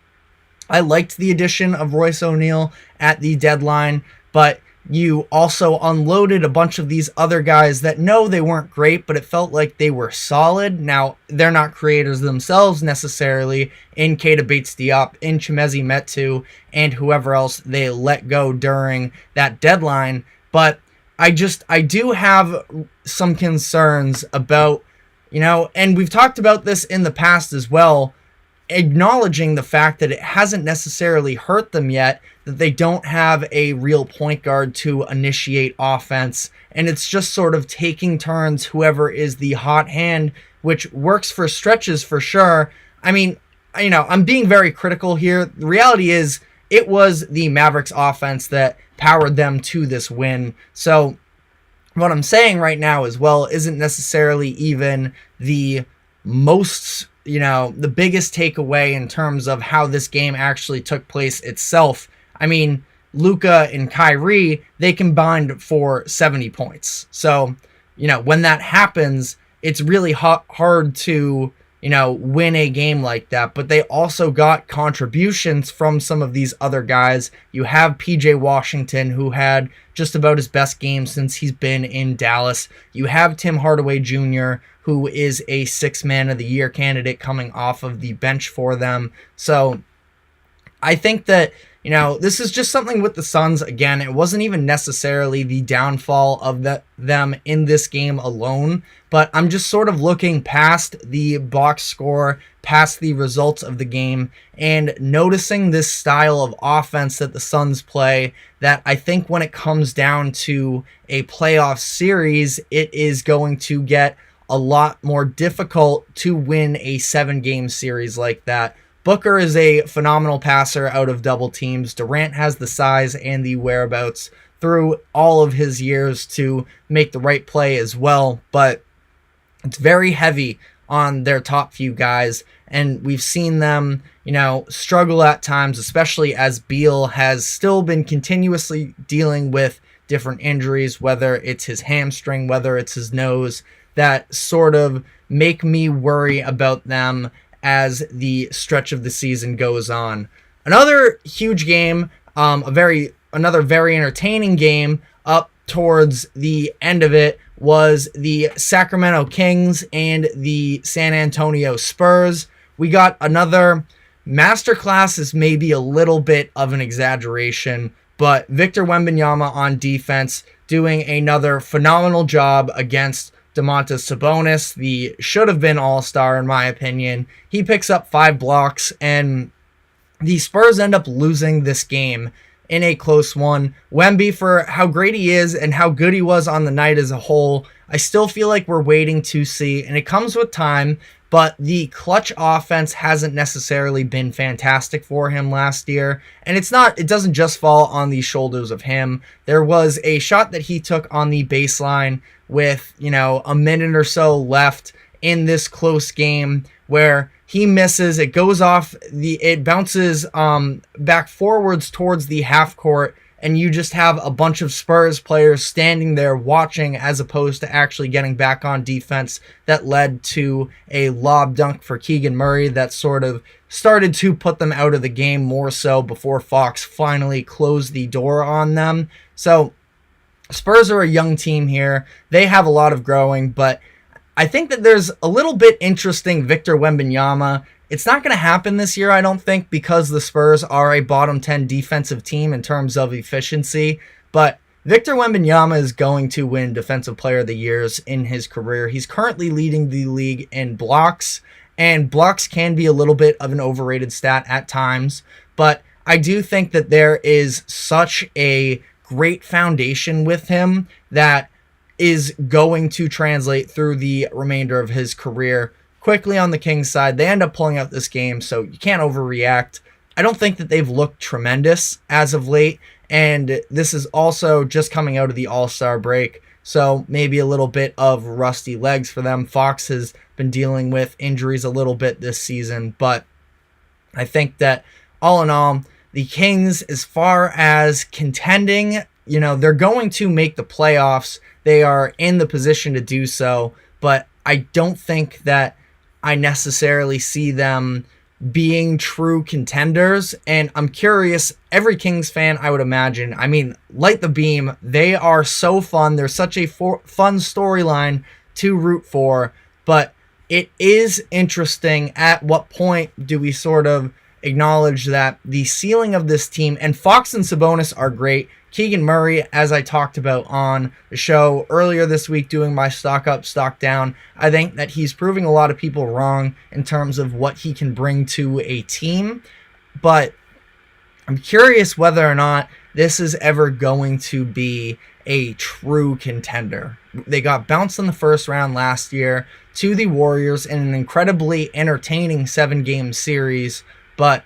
I liked the addition of Royce O'Neal at the deadline, but You also unloaded a bunch of these other guys that no, they weren't great, but it felt like they were solid. Now, they're not creators themselves necessarily, in Keita Bates-Diop, in Chimezi Metu, and whoever else they let go during that deadline. But I do have some concerns about, and we've talked about this in the past as well, acknowledging the fact that it hasn't necessarily hurt them yet, that they don't have a real point guard to initiate offense, and it's just sort of taking turns, whoever is the hot hand, which works for stretches for sure. I mean, I'm being very critical here. The reality is it was the Mavericks offense that powered them to this win. So what I'm saying right now as well isn't necessarily even the most, the biggest takeaway in terms of how this game actually took place itself. I mean, Luka and Kyrie, they combined for 70 points. So, when that happens, it's really hard to, win a game like that. But they also got contributions from some of these other guys. You have PJ Washington, who had just about his best game since he's been in Dallas. You have Tim Hardaway Jr., who is a 6th Man of the Year candidate coming off of the bench for them. So I think that, this is just something with the Suns. Again, it wasn't even necessarily the downfall of them in this game alone, but I'm just sort of looking past the box score, past the results of the game, and noticing this style of offense that the Suns play, that I think when it comes down to a playoff series, it is going to get a lot more difficult to win a 7-game series like that. Booker is a phenomenal passer out of double teams. Durant has the size and the whereabouts through all of his years to make the right play as well, but it's very heavy on their top few guys, and we've seen them, struggle at times, especially as Beal has still been continuously dealing with different injuries, whether it's his hamstring, whether it's his nose, that sort of make me worry about them as the stretch of the season goes on. Another huge game, another very entertaining game up towards the end of it was the Sacramento Kings and the San Antonio Spurs. We got another masterclass, is maybe a little bit of an exaggeration, but Victor Wembanyama on defense doing another phenomenal job against Domantas Sabonis, the should-have-been all-star in my opinion. He picks up 5 blocks, and the Spurs end up losing this game in a close one. Wemby, for how great he is and how good he was on the night as a whole, I still feel like we're waiting to see, and it comes with time, but the clutch offense hasn't necessarily been fantastic for him last year, and it doesn't just fall on the shoulders of him. There was a shot that he took on the baseline with, a minute or so left in this close game where he misses. It goes off, it bounces back forwards towards the half court, and you just have a bunch of Spurs players standing there watching as opposed to actually getting back on defense. That led to a lob dunk for Keegan Murray that sort of started to put them out of the game more so before Fox finally closed the door on them. So Spurs are a young team here. They have a lot of growing, but I think that there's a little bit interesting Victor Wembanyama. It's not going to happen this year, I don't think, because the Spurs are a bottom 10 defensive team in terms of efficiency, but Victor Wembanyama is going to win Defensive Player of the Year in his career. He's currently leading the league in blocks, and blocks can be a little bit of an overrated stat at times, but I do think that there is such a great foundation with him that is going to translate through the remainder of his career. Quickly on the Kings side, they end up pulling out this game, so you can't overreact. I don't think that they've looked tremendous as of late, and this is also just coming out of the All-Star break, so maybe a little bit of rusty legs for them. Fox has been dealing with injuries a little bit this season, but I think that all in all, the Kings, as far as contending, they're going to make the playoffs. They are in the position to do so, but I don't think that I necessarily see them being true contenders. And I'm curious, every Kings fan, I would imagine, I mean, light the beam. They are so fun. They're such a fun storyline to root for. But it is interesting, at what point do we sort of acknowledge that the ceiling of this team, and Fox and Sabonis are great. Keegan Murray, as I talked about on the show earlier this week doing my stock up, stock down, I think that he's proving a lot of people wrong in terms of what he can bring to a team. But I'm curious whether or not this is ever going to be a true contender. They got bounced in the first round last year to the Warriors in an incredibly entertaining 7-game series, but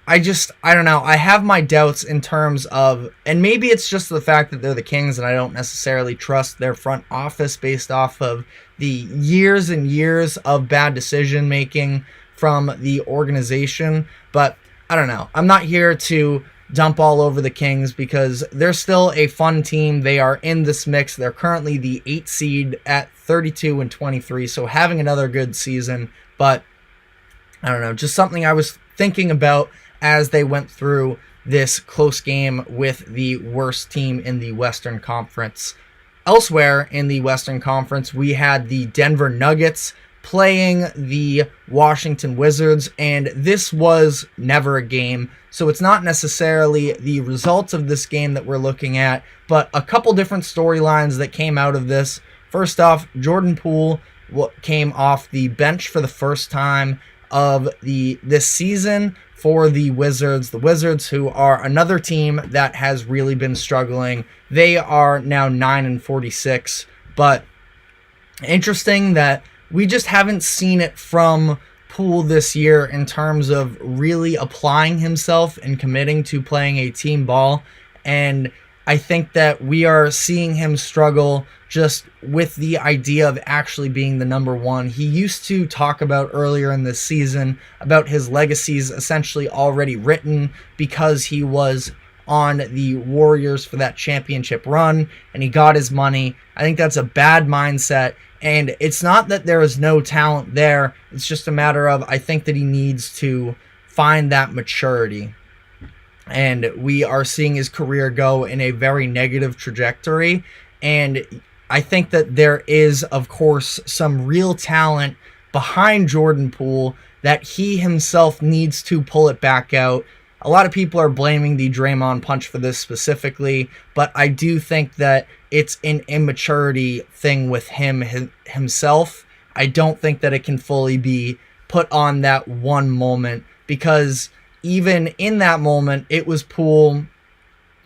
I don't know. I have my doubts in terms of, and maybe it's just the fact that they're the Kings and I don't necessarily trust their front office based off of the years and years of bad decision making from the organization. But I don't know. I'm not here to dump all over the Kings because they're still a fun team. They are in this mix. They're currently the 8th seed at 32-23, so having another good season. But I don't know, just something I was thinking about as they went through this close game with the worst team in the Western Conference. Elsewhere in the Western Conference, we had the Denver Nuggets playing the Washington Wizards, and this was never a game, so it's not necessarily the results of this game that we're looking at, but a couple different storylines that came out of this. First off, Jordan Poole came off the bench for the first time of this season for the Wizards. The Wizards, who are another team that has really been struggling. They are now 9-46, but interesting that we just haven't seen it from Poole this year in terms of really applying himself and committing to playing a team ball. And I think that we are seeing him struggle just with the idea of actually being the number one. He used to talk about earlier in this season about his legacies essentially already written because he was on the Warriors for that championship run and he got his money. I think that's a bad mindset, and it's not that there is no talent there. It's just a matter of, I think that he needs to find that maturity. And we are seeing his career go in a very negative trajectory. And I think that there is, of course, some real talent behind Jordan Poole that he himself needs to pull it back out. A lot of people are blaming the Draymond punch for this specifically, but I do think that it's an immaturity thing with himself. I don't think that it can fully be put on that one moment, because even in that moment, it was Poole,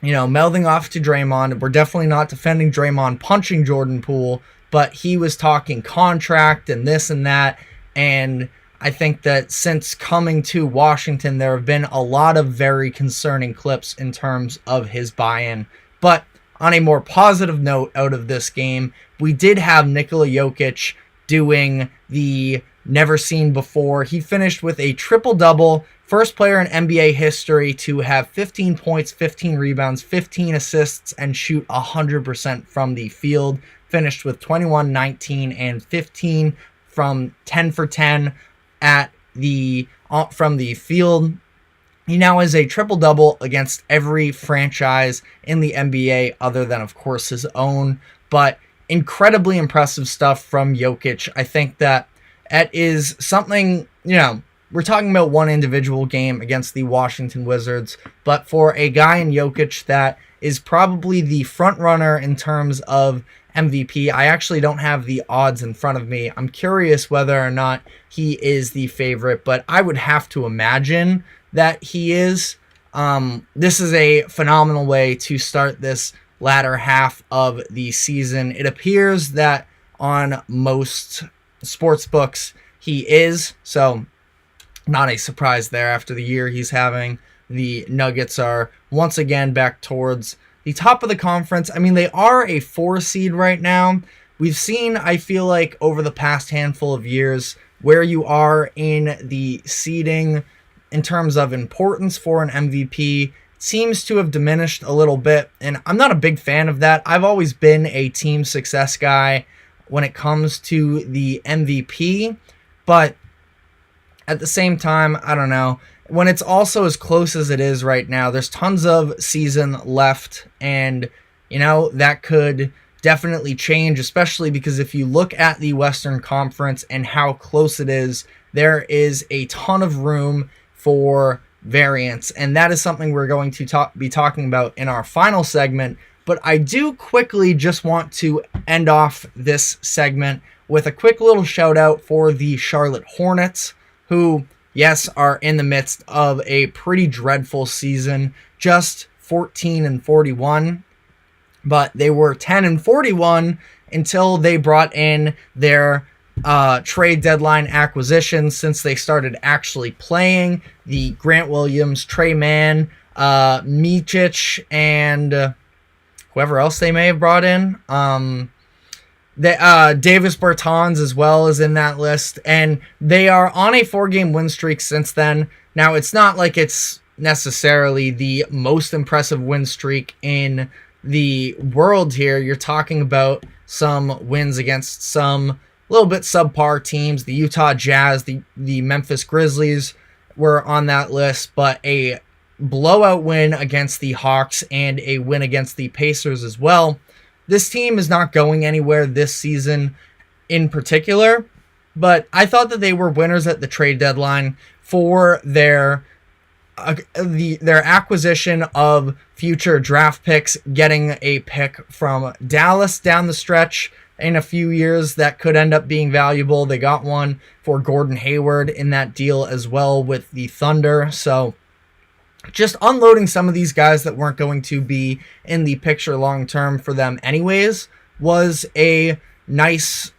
mouthing off to Draymond. We're definitely not defending Draymond punching Jordan Poole, but he was talking contract and this and that. And I think that since coming to Washington, there have been a lot of very concerning clips in terms of his buy-in. But on a more positive note out of this game, we did have Nikola Jokic doing the never seen before. He finished with a triple-double, first player in NBA history to have 15 points, 15 rebounds, 15 assists, and shoot 100% from the field. Finished with 21, 19, and 15 from 10 for 10 from the field. He now has a triple-double against every franchise in the NBA other than, of course, his own. But incredibly impressive stuff from Jokic. I think that is something, we're talking about one individual game against the Washington Wizards, but for a guy in Jokic that is probably the front runner in terms of MVP, I actually don't have the odds in front of me. I'm curious whether or not he is the favorite, but I would have to imagine that he is. This is a phenomenal way to start this latter half of the season. It appears that on most sports books he is, so not a surprise there after the year he's having. The Nuggets are once again back towards the top of the conference. I mean, they are a 4 seed right now. We've seen, I feel like, over the past handful of years where you are in the seeding in terms of importance for an MVP seems to have diminished a little bit, and I'm not a big fan of that. I've always been a team success guy when it comes to the MVP, but at the same time, I don't know. When it's also as close as it is right now, there's tons of season left, and, that could definitely change, especially because if you look at the Western Conference and how close it is, there is a ton of room for variance, and that is something we're going to be talking about in our final segment. But I do quickly just want to end off this segment with a quick little shout out for the Charlotte Hornets, who, yes, are in the midst of a pretty dreadful season, just 14-41, but they were 10-41 until they brought in their trade deadline acquisition, since they started actually playing. The Grant Williams, Trey Mann, Micic, and whoever else they may have brought in. Davis Bertans as well is in that list, and they are on a 4-game win streak since then. Now, it's not like it's necessarily the most impressive win streak in the world here. You're talking about some wins against some little bit subpar teams. The Utah Jazz, the Memphis Grizzlies were on that list, but a blowout win against the Hawks and a win against the Pacers as well. This team is not going anywhere this season in particular, but I thought that they were winners at the trade deadline for their acquisition of future draft picks, getting a pick from Dallas down the stretch in a few years that could end up being valuable. They got one for Gordon Hayward in that deal as well with the Thunder. So just unloading some of these guys that weren't going to be in the picture long term for them anyways was a nice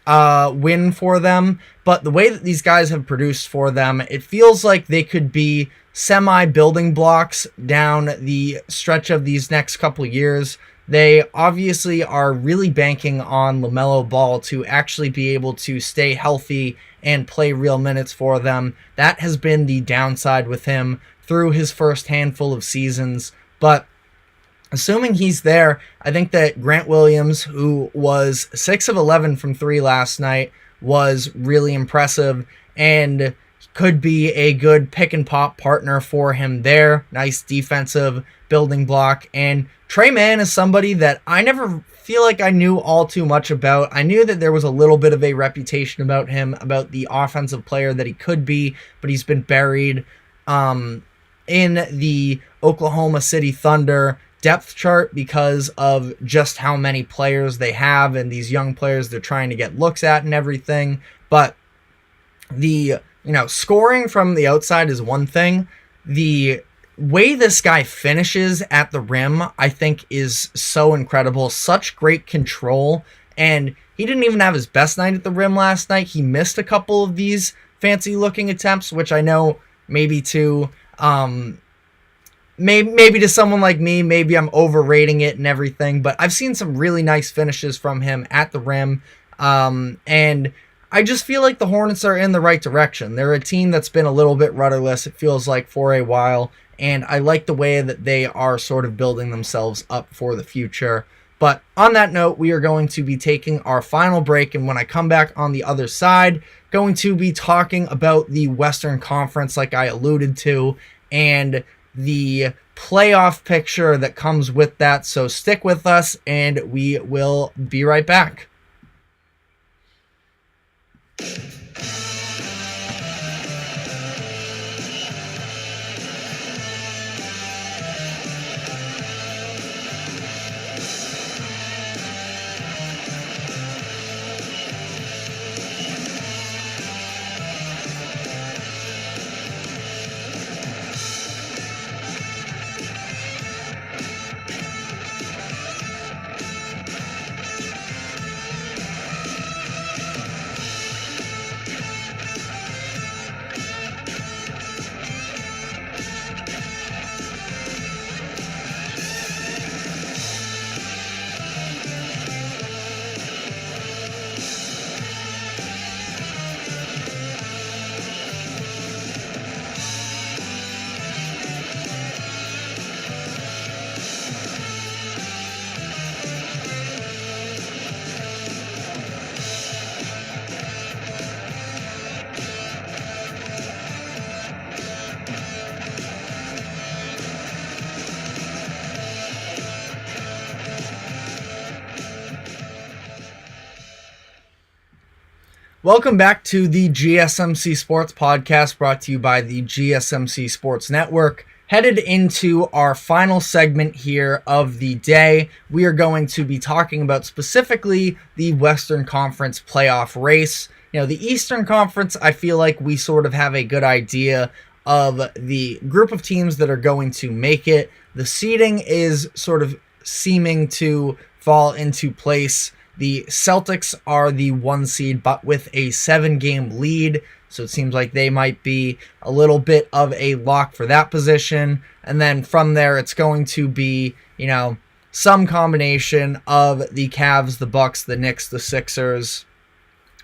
win for them. But the way that these guys have produced for them, it feels like they could be semi-building blocks down the stretch of these next couple years. They obviously are really banking on LaMelo Ball to actually be able to stay healthy and play real minutes for them. That has been the downside with him through his first handful of seasons. But assuming he's there, I think that Grant Williams, who was 6 of 11 from 3 last night, was really impressive and could be a good pick and pop partner for him there. Nice defensive building block. And Trey Mann is somebody that I never feel like I knew all too much about. I knew that there was a little bit of a reputation about him, about the offensive player that he could be, but he's been buried in the Oklahoma City Thunder depth chart because of just how many players they have and these young players they're trying to get looks at and everything. But the scoring from the outside is one thing. The way this guy finishes at the rim, I think, is so incredible. Such great control. And he didn't even have his best night at the rim last night. He missed a couple of these fancy looking attempts, which I know maybe to maybe to someone like me, maybe I'm overrating it and everything, but I've seen some really nice finishes from him at the rim. And I just feel like the Hornets are in the right direction. They're a team that's been a little bit rudderless, it feels like, for a while, and I like the way that they are sort of building themselves up for the future. But on that note, we are going to be taking our final break, and when I come back on the other side, going to be talking about the Western Conference, like I alluded to, and the playoff picture that comes with that. So stick with us, and we will be right back. Welcome back to the GSMC Sports Podcast, brought to you by the GSMC Sports Network. Headed into our final segment here of the day, we are going to be talking about specifically the Western Conference playoff race. You know, the Eastern Conference, I feel like we sort of have a good idea of the group of teams that are going to make it. The seeding is sort of seeming to fall into place. The Celtics are the 1 seed, but with a 7-game lead. So it seems like they might be a little bit of a lock for that position. And then from there, it's going to be, you know, some combination of the Cavs, the Bucks, the Knicks, the Sixers,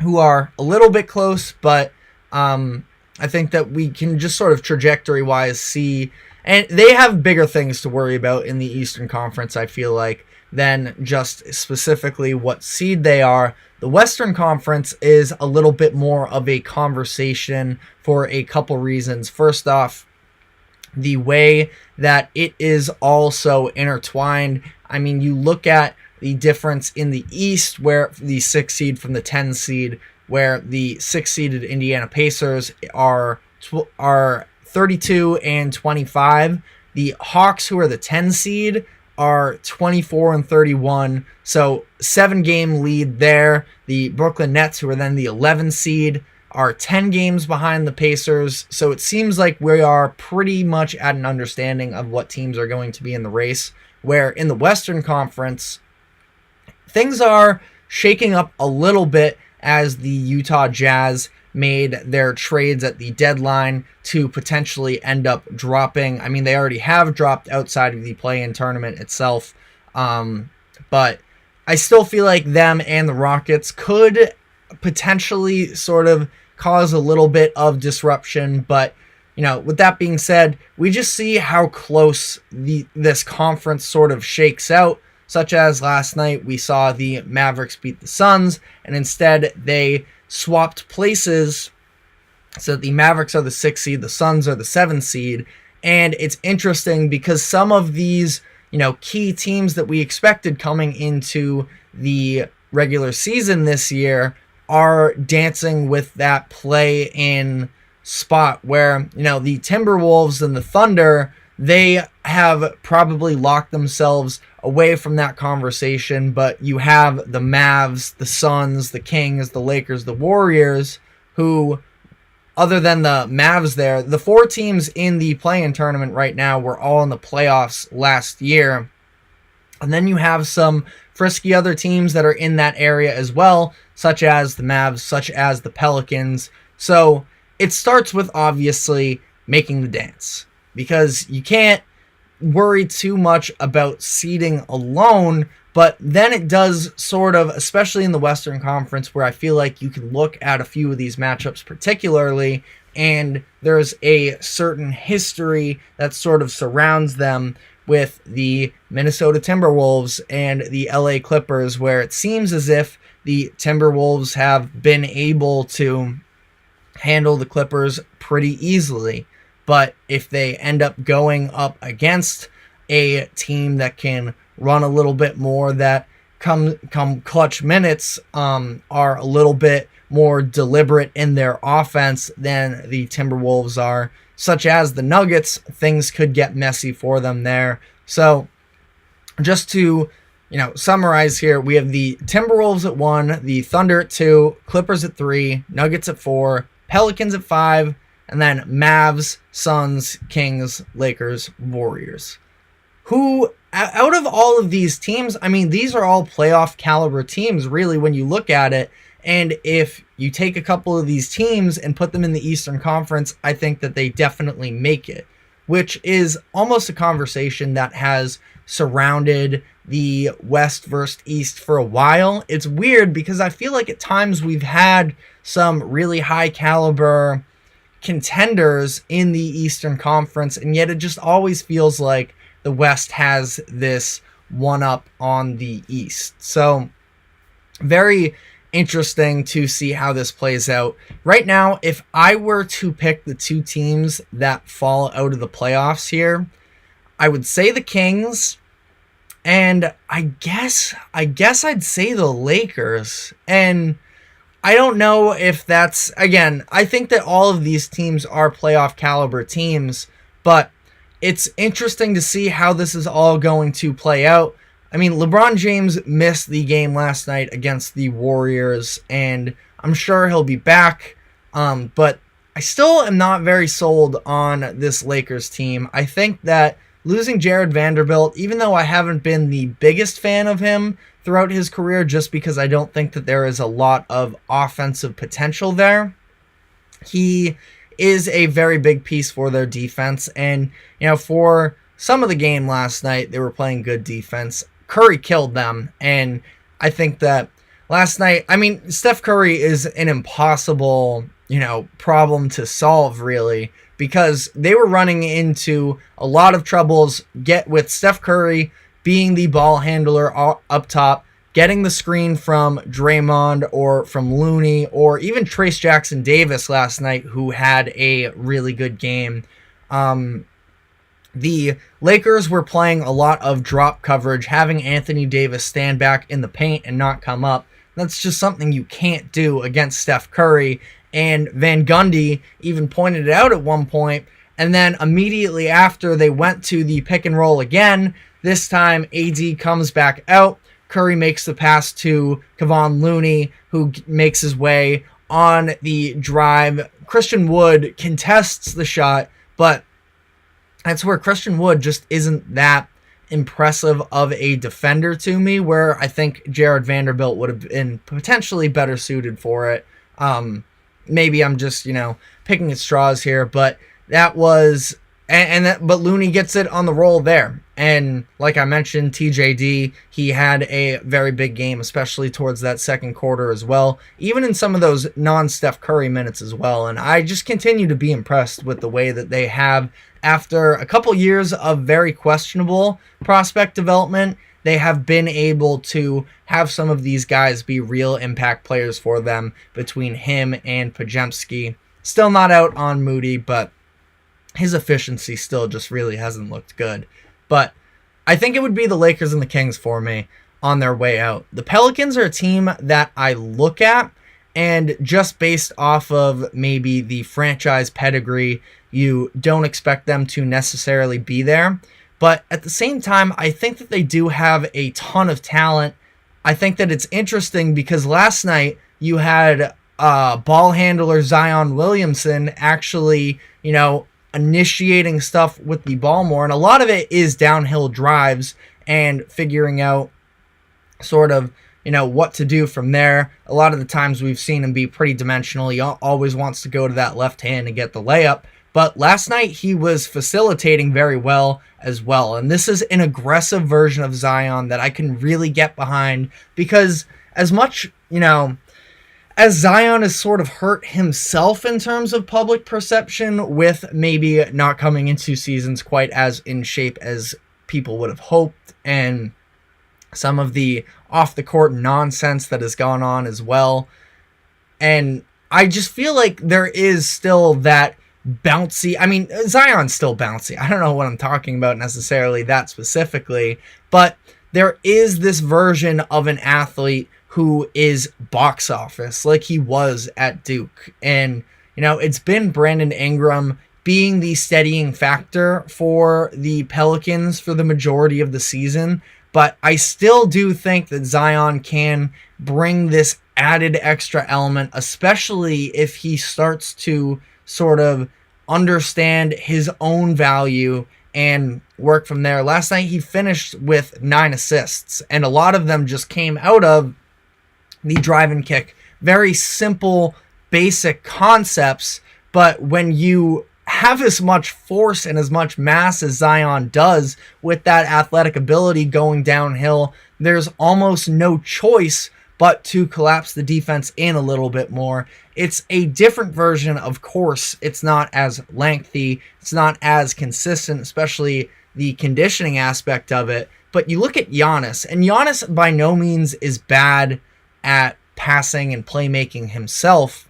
who are a little bit close, but I think that we can just sort of trajectory-wise see, and they have bigger things to worry about in the Eastern Conference, I feel like, than just specifically what seed they are. The Western Conference is a little bit more of a conversation for a couple reasons. First off, the way that it is all so intertwined. I mean, you look at the difference in the East, where the 6 seed from the 10 seed, where the 6-seeded Indiana Pacers are 32 and 25. The Hawks, who are the 10 seed, are 24 and 31, so 7-game lead there. The Brooklyn Nets, who are then the 11 seed, are 10 games behind the Pacers, so it seems like we are pretty much at an understanding of what teams are going to be in the race, where in the Western Conference, things are shaking up a little bit as the Utah Jazz made their trades at the deadline to potentially end up dropping. I mean, they already have dropped outside of the play-in tournament itself, but I still feel like them and the Rockets could potentially sort of cause a little bit of disruption. But, you know, with that being said, we just see how close this conference sort of shakes out, such as last night we saw the Mavericks beat the Suns, and instead they swapped places so that the Mavericks are the 6 seed, the Suns are the 7 seed. And it's interesting because some of these, you know, key teams that we expected coming into the regular season this year are dancing with that play-in spot, where, you know, the Timberwolves and the Thunder, they have probably locked themselves away from that conversation, but you have the Mavs, the Suns, the Kings, the Lakers, the Warriors, who, other than the Mavs there, the 4 teams in the play-in tournament right now were all in the playoffs last year. And then you have some frisky other teams that are in that area as well, such as the Mavs, such as the Pelicans. So it starts with obviously making the dance, because you can't worry too much about seeding alone, but then it does sort of, especially in the Western Conference, where I feel like you can look at a few of these matchups particularly, and there's a certain history that sort of surrounds them with the Minnesota Timberwolves and the LA Clippers, where it seems as if the Timberwolves have been able to handle the Clippers pretty easily. But if they end up going up against a team that can run a little bit more, that come clutch minutes are a little bit more deliberate in their offense than the Timberwolves are, such as the Nuggets, things could get messy for them there. So just to, you know, summarize here, we have the Timberwolves at 1, the Thunder at 2, Clippers at 3, Nuggets at 4, Pelicans at 5, and then Mavs, Suns, Kings, Lakers, Warriors. Who, out of all of these teams, I mean, these are all playoff caliber teams, really, when you look at it. And if you take a couple of these teams and put them in the Eastern Conference, I think that they definitely make it, which is almost a conversation that has surrounded the West versus East for a while. It's weird because I feel like at times we've had some really high caliber contenders in the Eastern Conference, and yet it just always feels like the West has this one up on the East. So very interesting to see how this plays out. Right now, if I were to pick the 2 teams that fall out of the playoffs here, I would say the Kings, and I guess I'd say the Lakers. And I don't know if that's, again, I think that all of these teams are playoff caliber teams, but it's interesting to see how this is all going to play out. I mean, LeBron James missed the game last night against the Warriors, and I'm sure he'll be back, but I still am not very sold on this Lakers team. I think that losing Jared Vanderbilt, even though I haven't been the biggest fan of him throughout his career, just because I don't think that there is a lot of offensive potential there, he is a very big piece for their defense. And, for some of the game last night, they were playing good defense. Curry killed them. And I think that last night, Steph Curry is an impossible, problem to solve, really, because they were running into a lot of troubles with Steph Curry being the ball handler up top, getting the screen from Draymond or from Looney or even Trace Jackson Davis last night, who had a really good game. The Lakers were playing a lot of drop coverage, having Anthony Davis stand back in the paint and not come up. That's just something you can't do against Steph Curry. And Van Gundy even pointed it out at one point. And then immediately after, they went to the pick and roll again. This time, AD comes back out. Curry makes the pass to Kevon Looney, who makes his way on the drive. Christian Wood contests the shot, but that's where Christian Wood just isn't that impressive of a defender to me, where I think Jared Vanderbilt would have been potentially better suited for it. Maybe I'm just, picking at straws here, but that was... but Looney gets it on the roll there. And like I mentioned, TJD, he had a very big game, especially towards that second quarter as well, even in some of those non-Steph Curry minutes as well. And I just continue to be impressed with the way that they have, after a couple years of very questionable prospect development, they have been able to have some of these guys be real impact players for them, between him and Podziemski. Still not out on Moody, but his efficiency still just really hasn't looked good. But I think it would be the Lakers and the Kings for me on their way out. The Pelicans are a team that I look at, and just based off of maybe the franchise pedigree, you don't expect them to necessarily be there. But at the same time, I think that they do have a ton of talent. I think that it's interesting because last night you had ball handler Zion Williamson actually, initiating stuff with the ball more, and a lot of it is downhill drives and figuring out sort of, what to do from there. A lot of the times we've seen him be pretty dimensional. He always wants to go to that left hand and get the layup, but last night he was facilitating very well as well, and this is an aggressive version of Zion that I can really get behind, because as much, as Zion has sort of hurt himself in terms of public perception, with maybe not coming into seasons quite as in shape as people would have hoped, and some of the off-the-court nonsense that has gone on as well. And I just feel like there is still that bouncy... Zion's still bouncy. I don't know what I'm talking about necessarily that specifically, but there is this version of an athlete who is box office, like he was at Duke. And, it's been Brandon Ingram being the steadying factor for the Pelicans for the majority of the season. But I still do think that Zion can bring this added extra element, especially if he starts to sort of understand his own value and work from there. Last night he finished with 9 assists, and a lot of them just came out of the drive and kick. Very simple, basic concepts, but when you have as much force and as much mass as Zion does with that athletic ability going downhill, there's almost no choice but to collapse the defense in a little bit more. It's a different version, of course. It's not as lengthy, it's not as consistent, especially the conditioning aspect of it. But you look at Giannis, and Giannis by no means is bad at passing and playmaking himself.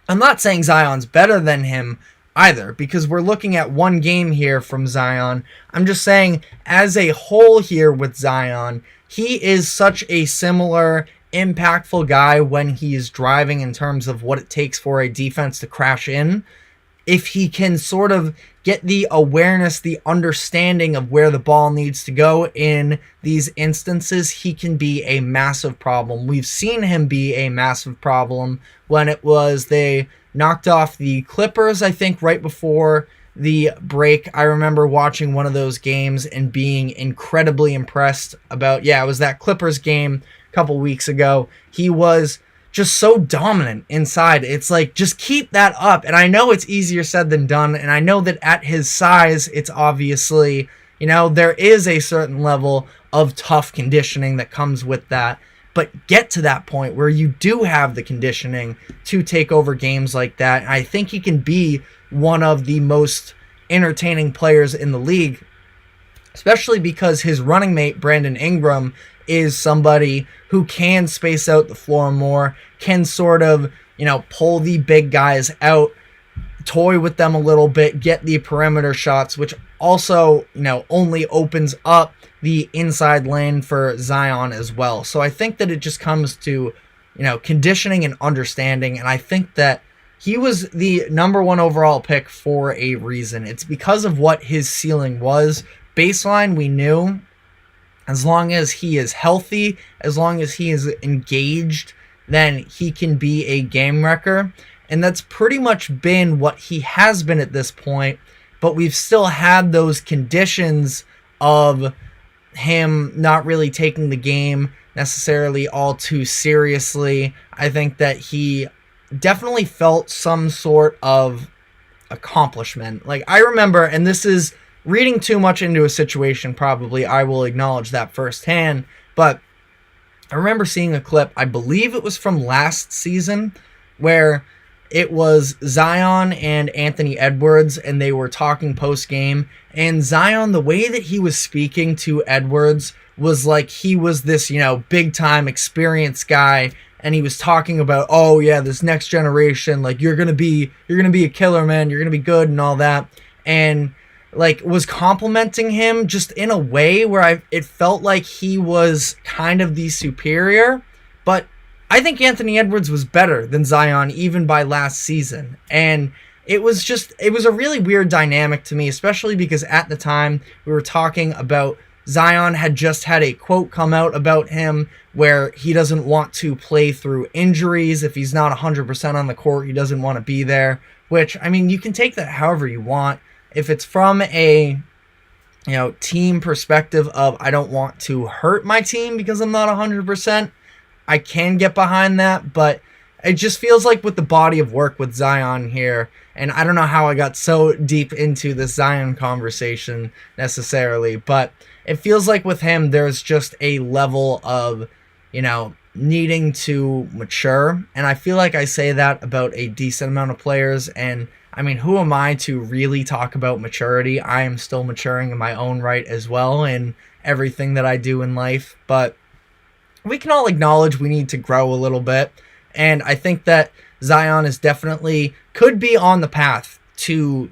I'm not saying Zion's better than him either, because we're looking at one game here from Zion. I'm just saying, as a whole here with Zion, he is such a similar impactful guy when he's driving in terms of what it takes for a defense to crash in. If he can sort of get the awareness, the understanding of where the ball needs to go in these instances, he can be a massive problem. We've seen him be a massive problem when it was they knocked off the Clippers, I think, right before the break. I remember watching one of those games and being incredibly impressed about, it was that Clippers game a couple weeks ago. He was just so dominant inside. It's like, just keep that up. And I know it's easier said than done. And I know that at his size, it's obviously, there is a certain level of tough conditioning that comes with that. But get to that point where you do have the conditioning to take over games like that. And I think he can be one of the most entertaining players in the league, especially because his running mate, Brandon Ingram, is somebody who can space out the floor more, can sort of, pull the big guys out, toy with them a little bit, get the perimeter shots, which also, only opens up the inside lane for Zion as well. So I think that it just comes to, conditioning and understanding, and I think that he was the number 1 overall pick for a reason. It's because of what his ceiling was. Baseline, we knew, as long as he is healthy, as long as he is engaged, then he can be a game wrecker. And that's pretty much been what he has been at this point. But we've still had those conditions of him not really taking the game necessarily all too seriously. I think that he definitely felt some sort of accomplishment. Like, I remember, and this is reading too much into a situation, probably, I will acknowledge that firsthand, but I remember seeing a clip, I believe it was from last season, where it was Zion and Anthony Edwards, and they were talking post-game, and Zion, the way that he was speaking to Edwards was like he was this, big-time experienced guy, and he was talking about, this next generation, like, you're gonna be a killer, man, you're gonna be good and all that, and like was complimenting him just in a way where it felt like he was kind of the superior. But I think Anthony Edwards was better than Zion even by last season. And it was a really weird dynamic to me, especially because at the time we were talking about Zion had just had a quote come out about him where he doesn't want to play through injuries. If he's not 100% on the court, he doesn't want to be there, which, I mean, you can take that however you want. If it's from a, team perspective of I don't want to hurt my team because I'm not 100%, I can get behind that, but it just feels like with the body of work with Zion here, and I don't know how I got so deep into this Zion conversation necessarily, but it feels like with him there's just a level of, needing to mature, and I feel like I say that about a decent amount of players, and I mean, who am I to really talk about maturity? I am still maturing in my own right as well in everything that I do in life, but we can all acknowledge we need to grow a little bit, and I think that Zion is definitely could be on the path to,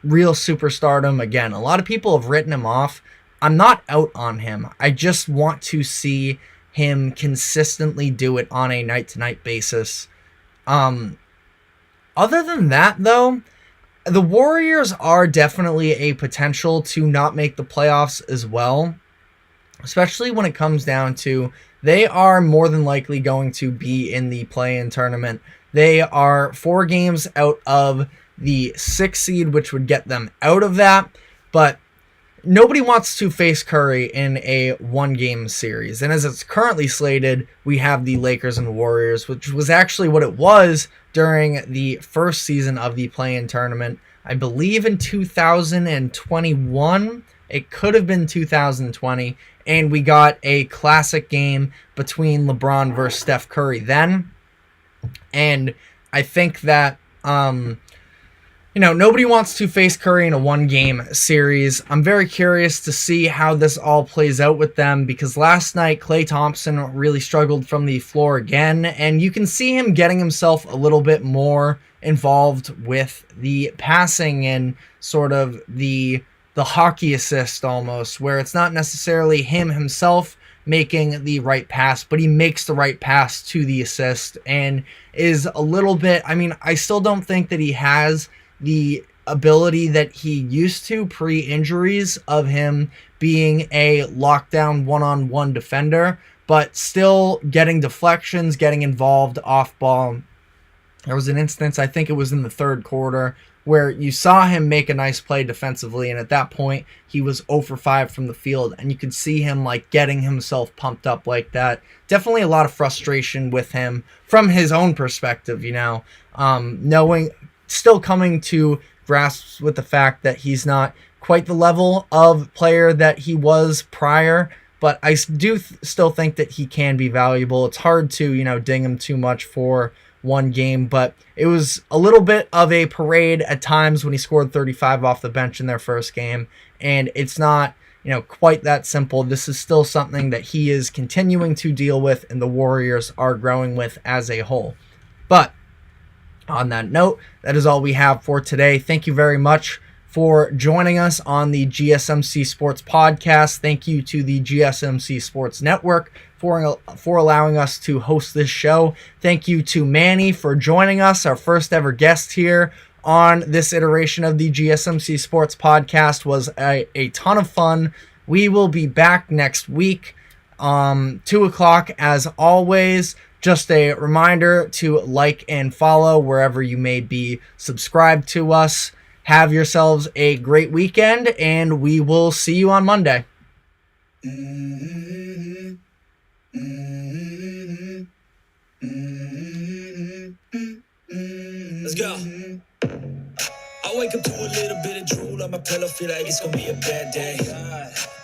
real superstardom again. A lot of people have written him off. I'm not out on him. I just want to see him consistently do it on a night-to-night basis. Other than that, though, the Warriors are definitely a potential to not make the playoffs as well, especially when it comes down to they are more than likely going to be in the play-in tournament. They are 4 games out of the 6th seed, which would get them out of that, but nobody wants to face Curry in a 1-game series. And as it's currently slated, we have the Lakers and Warriors, which was actually what it was during the first season of the play-in tournament. I believe in 2021. It could have been 2020. And we got a classic game between LeBron versus Steph Curry then. And I think that nobody wants to face Curry in a 1-game series. I'm very curious to see how this all plays out with them because last night Klay Thompson really struggled from the floor again, and you can see him getting himself a little bit more involved with the passing and sort of the hockey assist almost, where it's not necessarily him himself making the right pass, but he makes the right pass to the assist and is a little bit, I mean, I still don't think that he has the ability that he used to pre-injuries of him being a lockdown one-on-one defender, but still getting deflections, getting involved off ball. There was an instance, I think it was in the third quarter, where you saw him make a nice play defensively, and at that point, he was 0 for 5 from the field, and you could see him like getting himself pumped up like that. Definitely a lot of frustration with him from his own perspective, you know, knowing, still coming to grasps with the fact that he's not quite the level of player that he was prior, but I do still think that he can be valuable. It's hard to, you know, ding him too much for one game, but it was a little bit of a parade at times when he scored 35 off the bench in their first game, and it's not, you know, quite that simple. This is still something that he is continuing to deal with and the Warriors are growing with as a whole. But on that note, that is all we have for today. Thank you very much for joining us on the GSMC Sports Podcast. Thank you to the GSMC Sports Network for allowing us to host this show. Thank you to Manny for joining us, our first ever guest here on this iteration of the GSMC Sports Podcast. Was a ton of fun. We will be back next week, 2 o'clock as always. Just a reminder to like and follow wherever you may be subscribed to us. Have yourselves a great weekend, and we will see you on Monday. Let's go. I wake up to a little bit of drool on my pillow, feel like it's gonna be a bad day.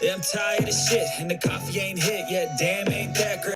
Yeah, I'm tired of shit, and the coffee ain't hit yet. Damn, ain't that great.